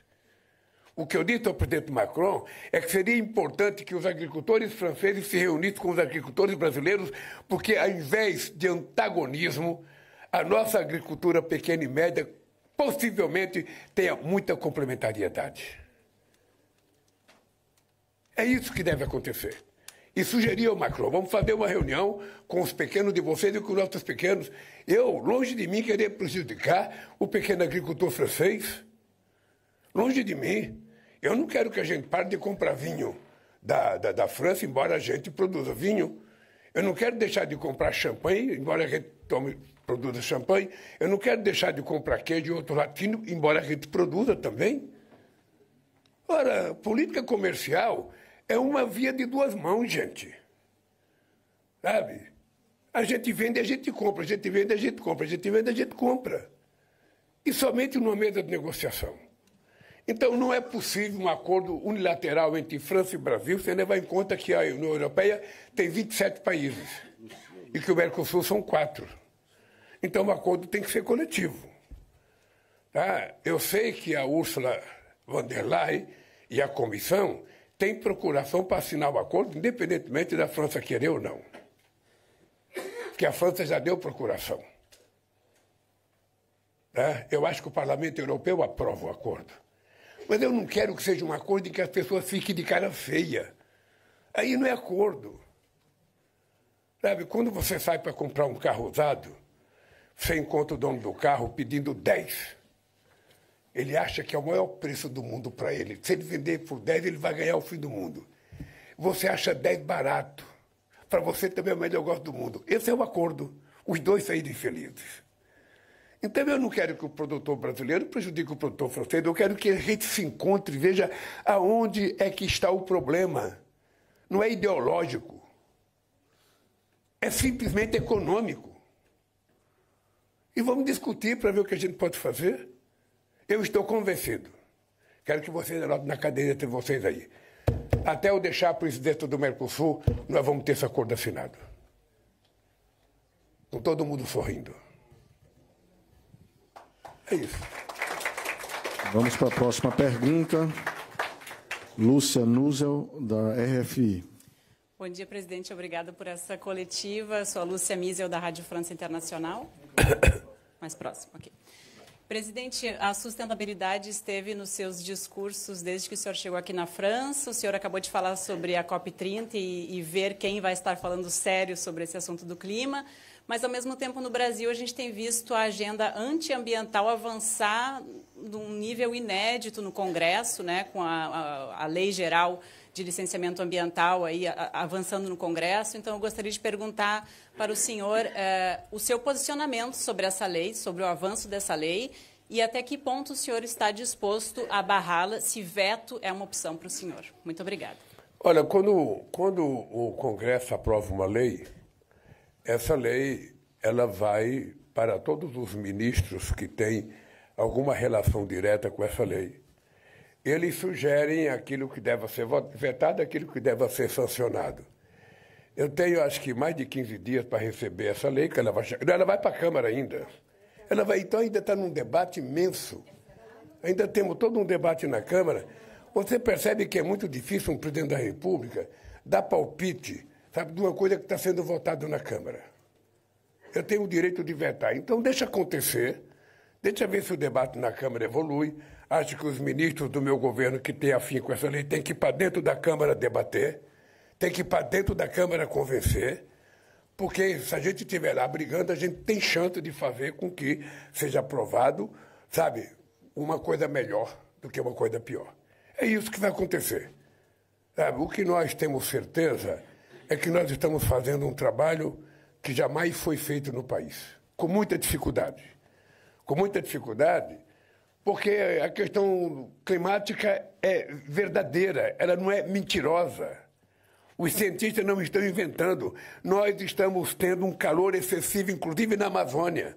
O que eu disse ao presidente Macron é que seria importante que os agricultores franceses se reunissem com os agricultores brasileiros, porque, ao invés de antagonismo, a nossa agricultura pequena e média possivelmente tenha muita complementariedade. É isso que deve acontecer. E sugeri ao Macron, vamos fazer uma reunião com os pequenos de vocês e com os nossos pequenos. Eu, longe de mim, querer prejudicar o pequeno agricultor francês. Longe de mim. Eu não quero que a gente pare de comprar vinho da França, embora a gente produza vinho. Eu não quero deixar de comprar champanhe, embora a gente produza champanhe. Eu não quero deixar de comprar queijo e outro latino, embora a gente produza também. Ora, política comercial é uma via de 2 mãos, gente. Sabe? A gente vende, a gente compra. A gente vende, a gente compra. A gente vende, a gente compra. E somente numa mesa de negociação. Então, não é possível um acordo unilateral entre França e Brasil sem levar em conta que a União Europeia tem 27 países e que o Mercosul são 4. Então, o acordo tem que ser coletivo. Tá? Eu sei que a Ursula von der Leyen e a Comissão têm procuração para assinar o acordo, independentemente da França querer ou não. Porque a França já deu procuração. Tá? Eu acho que o Parlamento Europeu aprova o acordo. Mas eu não quero que seja um acordo em que as pessoas fiquem de cara feia. Aí não é acordo. Sabe, quando você sai para comprar um carro usado, você encontra o dono do carro pedindo 10. Ele acha que é o maior preço do mundo para ele. Se ele vender por 10, ele vai ganhar o fim do mundo. Você acha 10 barato. Para você também é o melhor negócio do mundo. Esse é o acordo. Os dois saírem felizes. Então, eu não quero que o produtor brasileiro prejudique o produtor francês, eu quero que a gente se encontre e veja aonde é que está o problema. Não é ideológico. É simplesmente econômico. E vamos discutir para ver o que a gente pode fazer. Eu estou convencido. Quero que vocês anotem na cadeira entre vocês aí. Até eu deixar a presidência do Mercosul, nós vamos ter esse acordo assinado. Com todo mundo sorrindo. É isso. Vamos para a próxima pergunta. Lúcia Nuzel, da RFI. Bom dia, presidente. Obrigada por essa coletiva. Sou a Lúcia Misel, da Rádio França Internacional. Mais próximo, ok. Presidente, a sustentabilidade esteve nos seus discursos desde que o senhor chegou aqui na França. O senhor acabou de falar sobre a COP30 e ver quem vai estar falando sério sobre esse assunto do clima. Mas, ao mesmo tempo, no Brasil, a gente tem visto a agenda antiambiental avançar num nível inédito no Congresso, né, com a Lei Geral de Licenciamento Ambiental aí, avançando no Congresso. Então, eu gostaria de perguntar para o senhor o seu posicionamento sobre essa lei, sobre o avanço dessa lei, e até que ponto o senhor está disposto a barrá-la, se veto é uma opção para o senhor. Muito obrigada. Olha, quando o Congresso aprova uma lei, essa lei ela vai para todos os ministros que têm alguma relação direta com essa lei. Eles sugerem aquilo que deve ser vetado, aquilo que deve ser sancionado. Eu tenho, acho que, mais de 15 dias para receber essa lei, que ela vai chegar. Ela vai para a Câmara ainda. Então, ainda está num debate imenso. Ainda temos todo um debate na Câmara. Você percebe que é muito difícil um presidente da República dar palpite, sabe, de uma coisa que está sendo votada na Câmara. eu tenho o direito de vetar. Então, deixa acontecer, deixa ver se o debate na Câmara evolui. Acho que os ministros do meu governo que têm afim com essa lei têm que ir para dentro da Câmara debater, tem que ir para dentro da Câmara convencer, porque se a gente estiver lá brigando, a gente tem chance de fazer com que seja aprovado, sabe, uma coisa melhor do que uma coisa pior. É isso que vai acontecer. Sabe, o que nós temos certeza é que nós estamos fazendo um trabalho que jamais foi feito no país, com muita dificuldade. Com muita dificuldade, porque a questão climática é verdadeira, ela não é mentirosa. Os cientistas não estão inventando. Nós estamos tendo um calor excessivo, inclusive na Amazônia.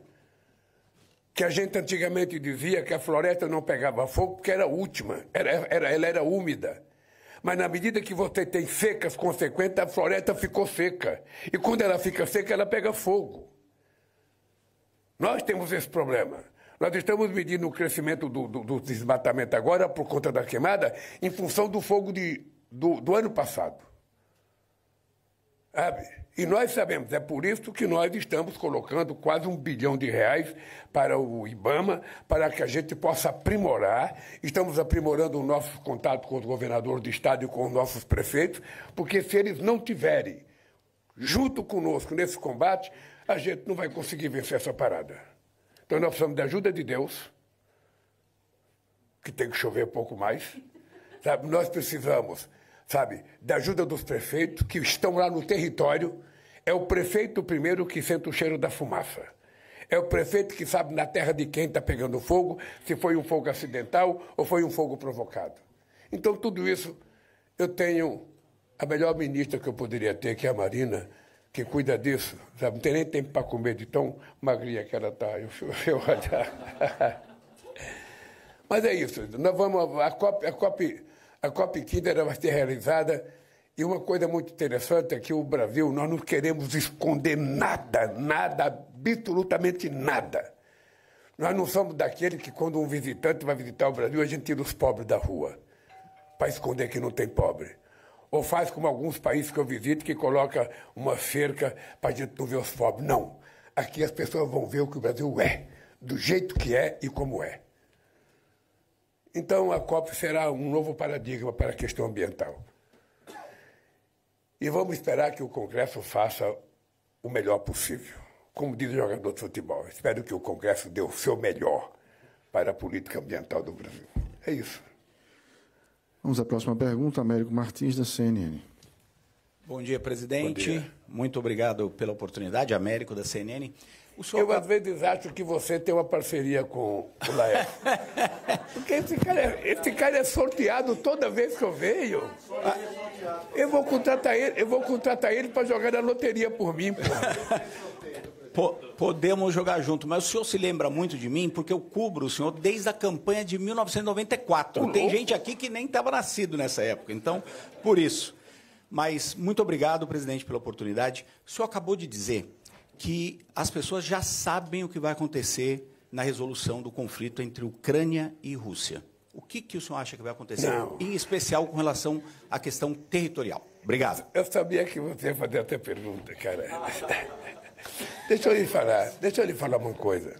Que a gente antigamente dizia que a floresta não pegava fogo porque era última, ela era úmida. Mas na medida que você tem secas consequentes, a floresta ficou seca. E quando ela fica seca, ela pega fogo. Nós temos esse problema. Nós estamos medindo o crescimento do desmatamento agora por conta da queimada em função do fogo do ano passado. Sabe? E nós sabemos, é por isso que nós estamos colocando quase R$1 bilhão para o IBAMA, para que a gente possa aprimorar. Estamos aprimorando o nosso contato com os governadores do estado e com os nossos prefeitos, porque se eles não tiverem junto conosco nesse combate, a gente não vai conseguir vencer essa parada. Então nós precisamos da ajuda de Deus, que tem que chover pouco mais. Sabe? Nós precisamos, sabe, da ajuda dos prefeitos que estão lá no território. É o prefeito primeiro que sente o cheiro da fumaça. É o prefeito que sabe na terra de quem está pegando fogo, se foi um fogo acidental ou foi um fogo provocado. Então, tudo isso, eu tenho a melhor ministra que eu poderia ter, que é a Marina, que cuida disso. Sabe? Não tem nem tempo para comer de tão magrinha que ela está. Mas é isso. Nós vamos, a COP 15 vai ser realizada. E uma coisa muito interessante é que o Brasil, nós não queremos esconder nada, absolutamente nada. Nós não somos daqueles que, quando um visitante vai visitar o Brasil, a gente tira os pobres da rua, para esconder que não tem pobre. Ou faz como alguns países que eu visito, que coloca uma cerca para a gente não ver os pobres. Não. Aqui as pessoas vão ver o que o Brasil é, do jeito que é e como é. Então, a COP será um novo paradigma para a questão ambiental. E vamos esperar que o Congresso faça o melhor possível. Como diz o jogador de futebol, espero que o Congresso dê o seu melhor para a política ambiental do Brasil. É isso. Vamos à próxima pergunta, Américo Martins, da CNN. Bom dia, presidente. Bom dia. Muito obrigado pela oportunidade, Américo, da CNN. Eu, às vezes, acho que você tem uma parceria com o Laércio. Porque esse cara é sorteado toda vez que eu venho. Eu vou contratar ele para jogar na loteria por mim. Podemos jogar junto, mas o senhor se lembra muito de mim, porque eu cubro o senhor desde a campanha de 1994. Tem gente aqui que nem estava nascido nessa época, então, por isso. Mas muito obrigado, presidente, pela oportunidade. O senhor acabou de dizer que as pessoas já sabem o que vai acontecer na resolução do conflito entre Ucrânia e Rússia. O que o senhor acha que vai acontecer, em especial com relação à questão territorial? Obrigado. Eu sabia que você ia fazer essa pergunta, cara. Deixa eu lhe falar uma coisa.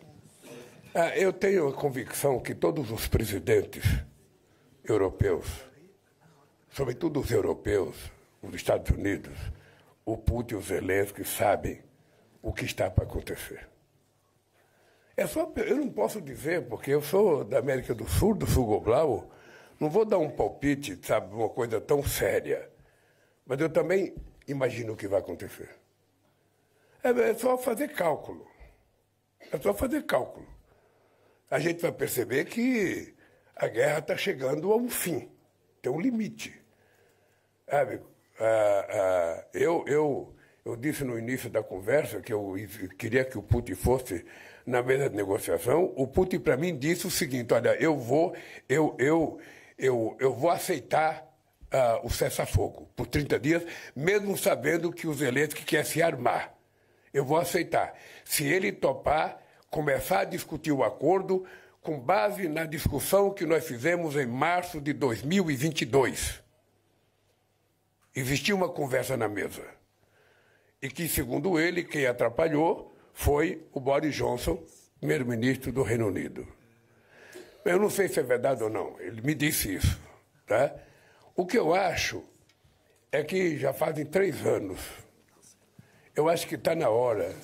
Eu tenho a convicção que todos os presidentes europeus, sobretudo os europeus, os Estados Unidos, o Putin e o Zelensky sabem o que está para acontecer. Eu não posso dizer, porque eu sou da América do Sul global, não vou dar um palpite, sabe, uma coisa tão séria. Mas eu também imagino o que vai acontecer. É só fazer cálculo. É só fazer cálculo. A gente vai perceber que a guerra está chegando a um fim. Tem um limite. Sabe? Eu disse no início da conversa que eu queria que o Putin fosse na mesa de negociação. O Putin, para mim, disse o seguinte: olha, eu vou aceitar o cessar-fogo por 30 dias, mesmo sabendo que o Zelensky quer se armar. Eu vou aceitar. Se ele topar, começar a discutir o acordo com base na discussão que nós fizemos em março de 2022. Existia uma conversa na mesa. E que, segundo ele, quem atrapalhou foi o Boris Johnson, primeiro-ministro do Reino Unido. Eu não sei se é verdade ou não, ele me disse isso. Tá? O que eu acho é que já fazem 3 anos, eu acho que está na hora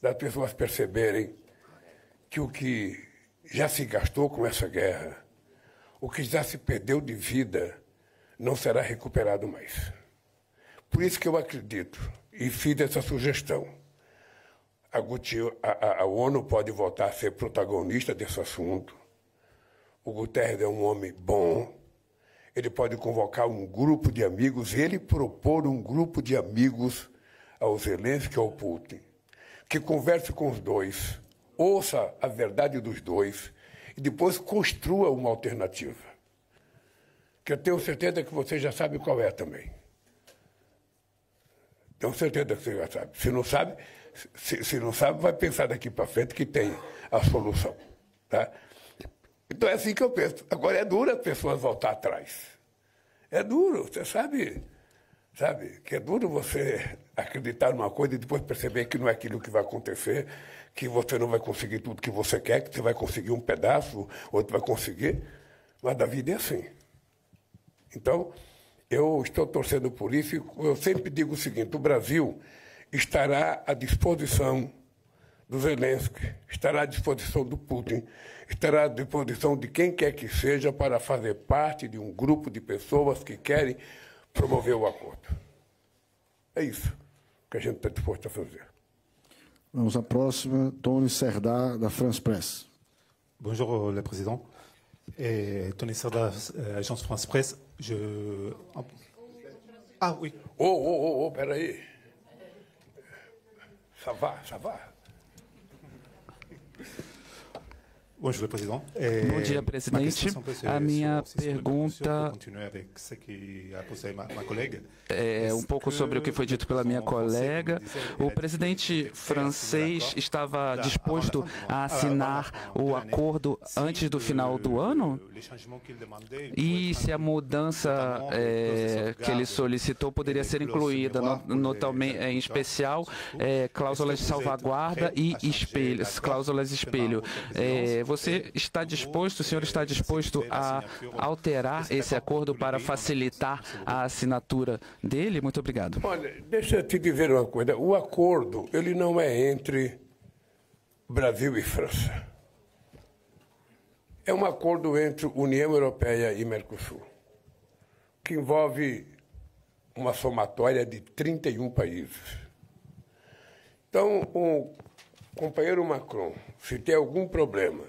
das pessoas perceberem que o que já se gastou com essa guerra, o que já se perdeu de vida, não será recuperado mais. Por isso que eu acredito e fiz essa sugestão. A ONU pode voltar a ser protagonista desse assunto. O Guterres é um homem bom. Ele pode convocar um grupo de amigos, ele propor um grupo de amigos ao Zelensky e ao Putin, que converse com os dois, ouça a verdade dos dois e depois construa uma alternativa. Que eu tenho certeza que você já sabe qual é também. Tenho certeza que você já sabe. Se não sabe, vai pensar daqui para frente que tem a solução. Tá? Então é assim que eu penso. Agora é duro as pessoas voltar atrás. É duro, você sabe que é duro você acreditar numa coisa e depois perceber que não é aquilo que vai acontecer, que você não vai conseguir tudo que você quer, que você vai conseguir um pedaço, outro vai conseguir. Mas a vida é assim. Então, eu estou torcendo por isso e eu sempre digo o seguinte, o Brasil estará à disposição do Zelensky, estará à disposição do Putin, estará à disposição de quem quer que seja para fazer parte de um grupo de pessoas que querem promover o acordo. É isso que a gente está disposto a fazer. Vamos à próxima, Tony Serdar, da France Presse. Bonjour, le président. Tony Serdar, agence France Presse. Ah, oui. Peraí. Ça va. Bonjour, le président. Bom dia, presidente. A minha pergunta é um pouco sobre o que foi dito pela minha colega. O presidente francês estava disposto a assinar o acordo antes do final do ano? E se a mudança que ele solicitou poderia ser incluída, em especial, cláusulas de salvaguarda e cláusulas espelho. Você está disposto, o senhor está disposto a alterar esse acordo para facilitar a assinatura dele? Muito obrigado. Olha, deixa eu te dizer uma coisa. O acordo, ele não é entre Brasil e França. É um acordo entre União Europeia e Mercosul, que envolve uma somatória de 31 países. Então, o companheiro Macron, se tem algum problema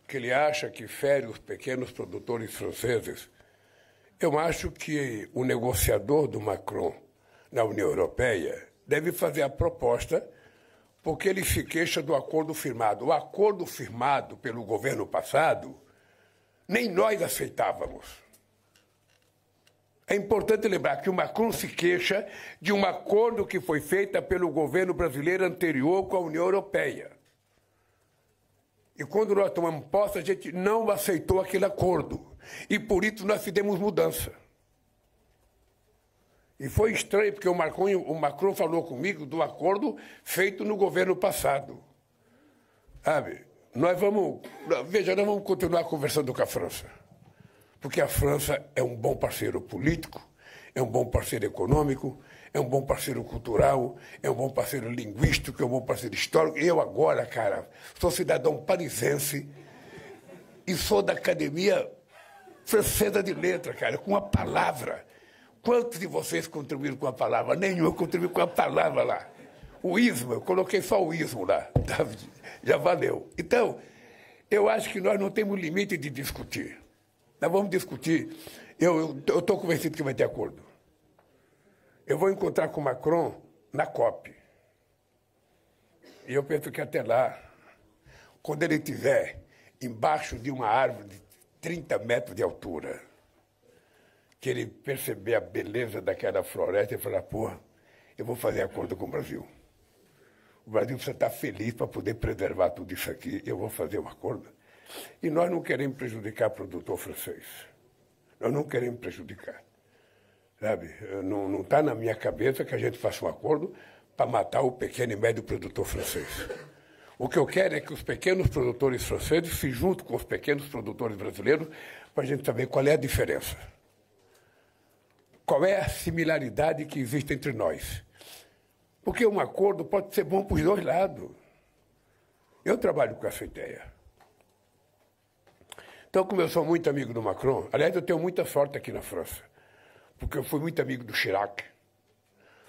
que ele acha que fere os pequenos produtores franceses, eu acho que o negociador do Macron na União Europeia deve fazer a proposta, porque ele se queixa do acordo firmado. O acordo firmado pelo governo passado, nem nós aceitávamos. É importante lembrar que o Macron se queixa de um acordo que foi feito pelo governo brasileiro anterior com a União Europeia. E quando nós tomamos posse, a gente não aceitou aquele acordo. E por isso nós fizemos mudança. E foi estranho, porque o Macron falou comigo do acordo feito no governo passado. Sabe? Nós vamos continuar conversando com a França. Porque a França é um bom parceiro político, é um bom parceiro econômico, é um bom parceiro cultural, é um bom parceiro linguístico, é um bom parceiro histórico. Eu agora, cara, sou cidadão parisense e sou da Academia Francesa de Letras, cara, com a palavra. Quantos de vocês contribuíram com a palavra? Nenhum, eu contribuí com a palavra lá. O ismo, eu coloquei só o ismo lá. Já valeu. Então, eu acho que nós não temos limite de discutir. Nós vamos discutir. Eu estou convencido que vai ter acordo. Eu vou encontrar com o Macron na COP. E eu penso que até lá, quando ele estiver embaixo de uma árvore de 30 metros de altura, que ele perceber a beleza daquela floresta e falar, porra, eu vou fazer acordo com o Brasil. O Brasil precisa estar feliz para poder preservar tudo isso aqui. Eu vou fazer um acordo. E nós não queremos prejudicar o produtor francês. Nós não queremos prejudicar. Sabe? Não está na minha cabeça que a gente faça um acordo para matar o pequeno e médio produtor francês. O que eu quero é que os pequenos produtores franceses se juntem com os pequenos produtores brasileiros para a gente saber qual é a diferença. Qual é a similaridade que existe entre nós. Porque um acordo pode ser bom para os dois lados. Eu trabalho com essa ideia. Então, como eu sou muito amigo do Macron, aliás, eu tenho muita sorte aqui na França, porque eu fui muito amigo do Chirac,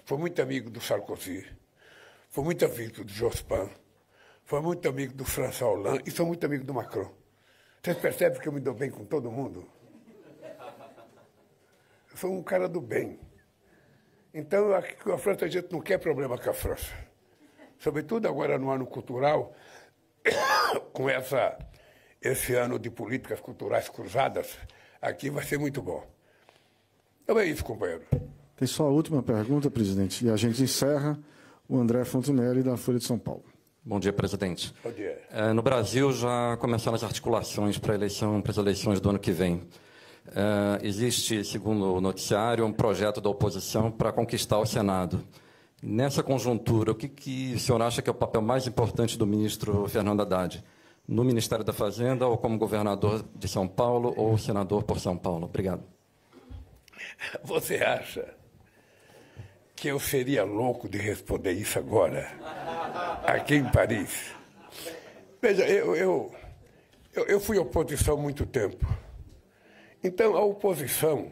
fui muito amigo do Sarkozy, fui muito amigo do Jospin, fui muito amigo do François Hollande e sou muito amigo do Macron. Vocês percebem que eu me dou bem com todo mundo? Eu sou um cara do bem. Então, aqui com a França, a gente não quer problema com a França. Sobretudo agora no ano cultural, com esse ano de políticas culturais cruzadas, aqui vai ser muito bom. Então é isso, companheiro. Tem só a última pergunta, presidente, e a gente encerra. O André Fontinelli, da Folha de São Paulo. Bom dia, presidente. Bom dia. No Brasil já começaram as articulações para as eleições do ano que vem. Existe, segundo o noticiário, um projeto da oposição para conquistar o Senado. Nessa conjuntura, o que o senhor acha que é o papel mais importante do ministro Fernando Haddad? No Ministério da Fazenda, ou como governador de São Paulo, ou senador por São Paulo? Obrigado. Você acha que eu seria louco de responder isso agora, aqui em Paris? Veja, eu fui oposição há muito tempo. Então, a oposição,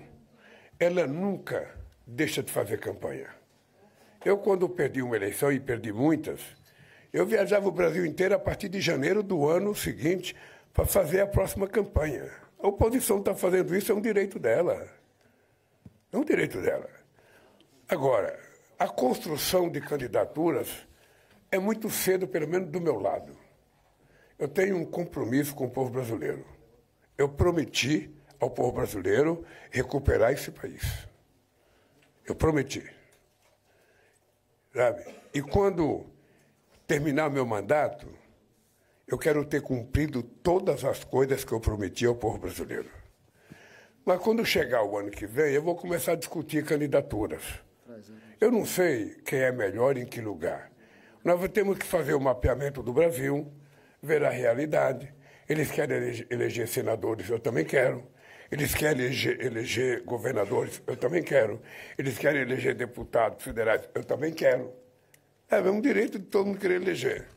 ela nunca deixa de fazer campanha. Eu, quando perdi uma eleição, e perdi muitas, eu viajava o Brasil inteiro a partir de janeiro do ano seguinte para fazer a próxima campanha. A oposição está fazendo isso, é um direito dela. É um direito dela. Agora, a construção de candidaturas é muito cedo, pelo menos do meu lado. Eu tenho um compromisso com o povo brasileiro. Eu prometi ao povo brasileiro recuperar esse país. Eu prometi. Sabe? E quando terminar meu mandato, eu quero ter cumprido todas as coisas que eu prometi ao povo brasileiro. Mas quando chegar o ano que vem, eu vou começar a discutir candidaturas. Eu não sei quem é melhor em que lugar. Nós temos que fazer o mapeamento do Brasil, ver a realidade. Eles querem eleger senadores, eu também quero. Eles querem eleger governadores, eu também quero. Eles querem eleger deputados federais, eu também quero. É um direito de todo mundo querer eleger.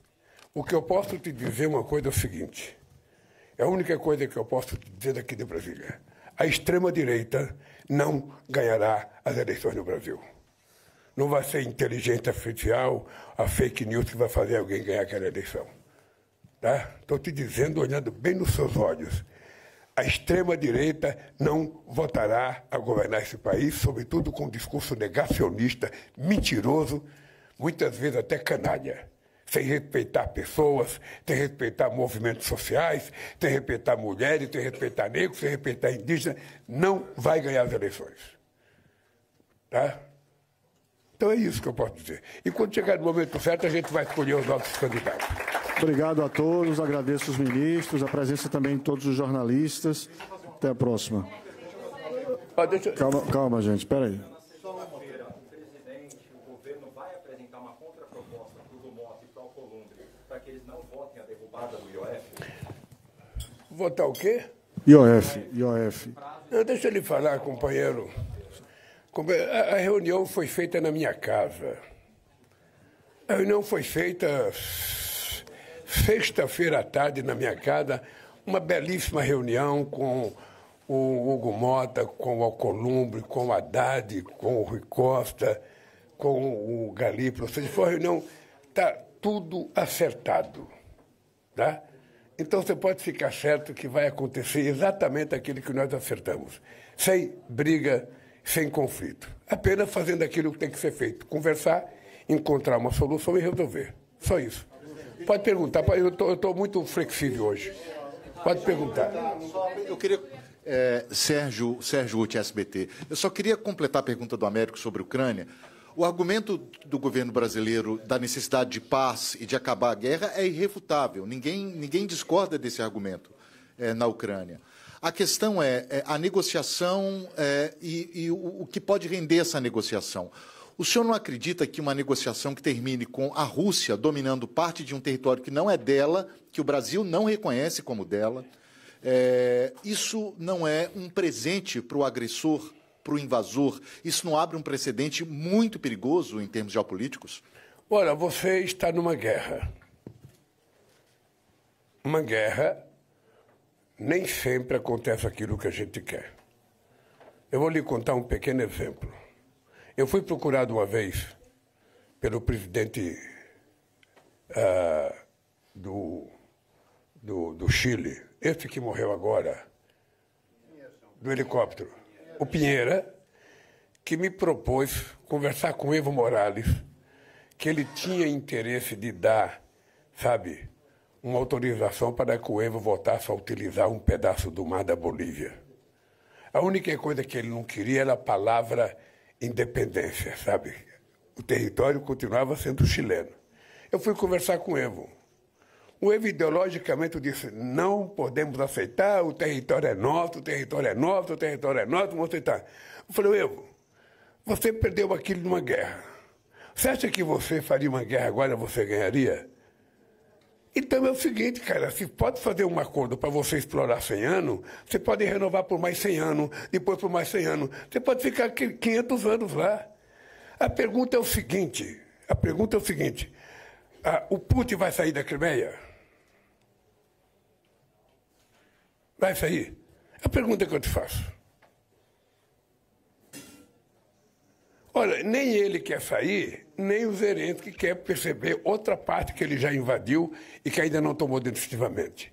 O que eu posso te dizer uma coisa é o seguinte. É a única coisa que eu posso te dizer daqui de Brasília. A extrema-direita não ganhará as eleições no Brasil. Não vai ser inteligência artificial, a fake news que vai fazer alguém ganhar aquela eleição. Tá? Estou te dizendo, olhando bem nos seus olhos. A extrema-direita não votará a governar esse país, sobretudo com um discurso negacionista, mentiroso, muitas vezes até canalha, sem respeitar pessoas, sem respeitar movimentos sociais, sem respeitar mulheres, sem respeitar negros, sem respeitar indígenas, não vai ganhar as eleições. Tá? Então é isso que eu posso dizer. E quando chegar no momento certo, a gente vai escolher os nossos candidatos. Obrigado a todos, agradeço os ministros, a presença também de todos os jornalistas. Até a próxima. Calma, gente, espera aí. Votar o quê? IOF. Deixa ele falar, companheiro. A reunião foi feita na minha casa. A reunião foi feita sexta-feira à tarde na minha casa, uma belíssima reunião com o Hugo Mota, com o Alcolumbre, com o Haddad, com o Rui Costa, com o Galípolo. Ou seja, foi uma reunião, está tudo acertado. Tá? Então você pode ficar certo que vai acontecer exatamente aquilo que nós acertamos. Sem briga, sem conflito. Apenas fazendo aquilo que tem que ser feito. Conversar, encontrar uma solução e resolver. Só isso. Pode perguntar. Eu estou muito flexível hoje. Pode perguntar. Eu queria... Sérgio Uti, SBT. Eu só queria completar a pergunta do Américo sobre a Ucrânia. O argumento do governo brasileiro da necessidade de paz e de acabar a guerra é irrefutável. Ninguém discorda desse argumento na Ucrânia. A questão é a negociação e o que pode render essa negociação. O senhor não acredita que uma negociação que termine com a Rússia dominando parte de um território que não é dela, que o Brasil não reconhece como dela, isso não é um presente para o agressor, para o invasor? Isso não abre um precedente muito perigoso em termos geopolíticos? Olha, você está numa guerra. Uma guerra, nem sempre acontece aquilo que a gente quer. Eu vou lhe contar um pequeno exemplo. Eu fui procurado uma vez pelo presidente do Chile, esse que morreu agora, do helicóptero, o Pinheira, que me propôs conversar com Evo Morales, que ele tinha interesse de dar, sabe, uma autorização para que o Evo voltasse a utilizar um pedaço do mar da Bolívia. A única coisa que ele não queria era a palavra independência, sabe? O território continuava sendo chileno. Eu fui conversar com o Evo. O Evo, ideologicamente, disse, não podemos aceitar, o território é nosso, o território é nosso, o território é nosso, vamos aceitar. Eu falei, Evo, você perdeu aquilo numa guerra. Você acha que você faria uma guerra agora, você ganharia? Então é o seguinte, cara, se pode fazer um acordo para você explorar 100 anos, você pode renovar por mais 100 anos, depois por mais 100 anos. Você pode ficar 500 anos lá. A pergunta é o seguinte, o Putin vai sair da Crimeia? Vai sair? A pergunta que eu te faço. Olha, nem ele quer sair, nem o Zelensky quer perceber outra parte que ele já invadiu e que ainda não tomou definitivamente.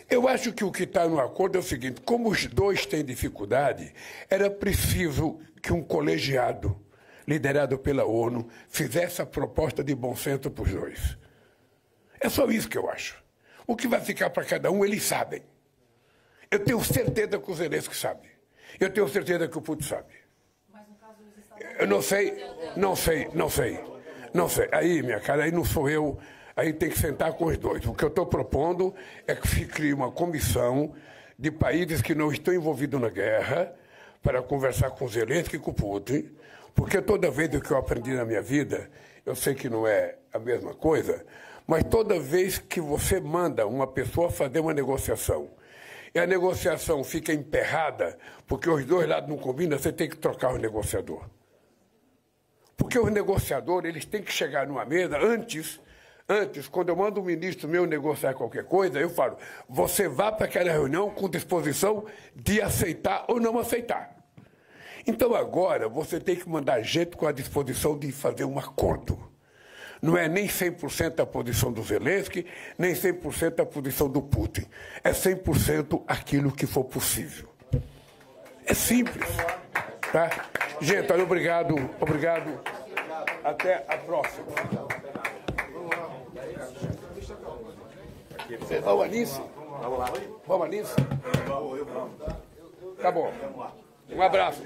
Eu acho que o que está no acordo é o seguinte, como os dois têm dificuldade, era preciso que um colegiado, liderado pela ONU, fizesse a proposta de bom senso para os dois. É só isso que eu acho. O que vai ficar para cada um, eles sabem. Eu tenho certeza que o Zelensky sabe. Eu tenho certeza que o Putin sabe. Eu não sei. Aí, minha cara, aí não sou eu, aí tem que sentar com os dois. O que eu estou propondo é que se crie uma comissão de países que não estão envolvidos na guerra para conversar com Zelensky e com Putin, porque toda vez que eu aprendi na minha vida, eu sei que não é a mesma coisa, mas toda vez que você manda uma pessoa fazer uma negociação e a negociação fica emperrada, porque os dois lados não combinam, você tem que trocar o negociador. Porque os negociadores, eles têm que chegar numa mesa antes, quando eu mando um ministro meu negociar qualquer coisa, eu falo, você vá para aquela reunião com disposição de aceitar ou não aceitar. Então agora você tem que mandar gente com a disposição de fazer um acordo. Não é nem 100% a posição do Zelensky, nem 100% a posição do Putin. É 100% aquilo que for possível. É simples. Tá? Gente, olha, obrigado. Até a próxima. Vamos nisso? Vamos nisso? Tá bom. Um abraço.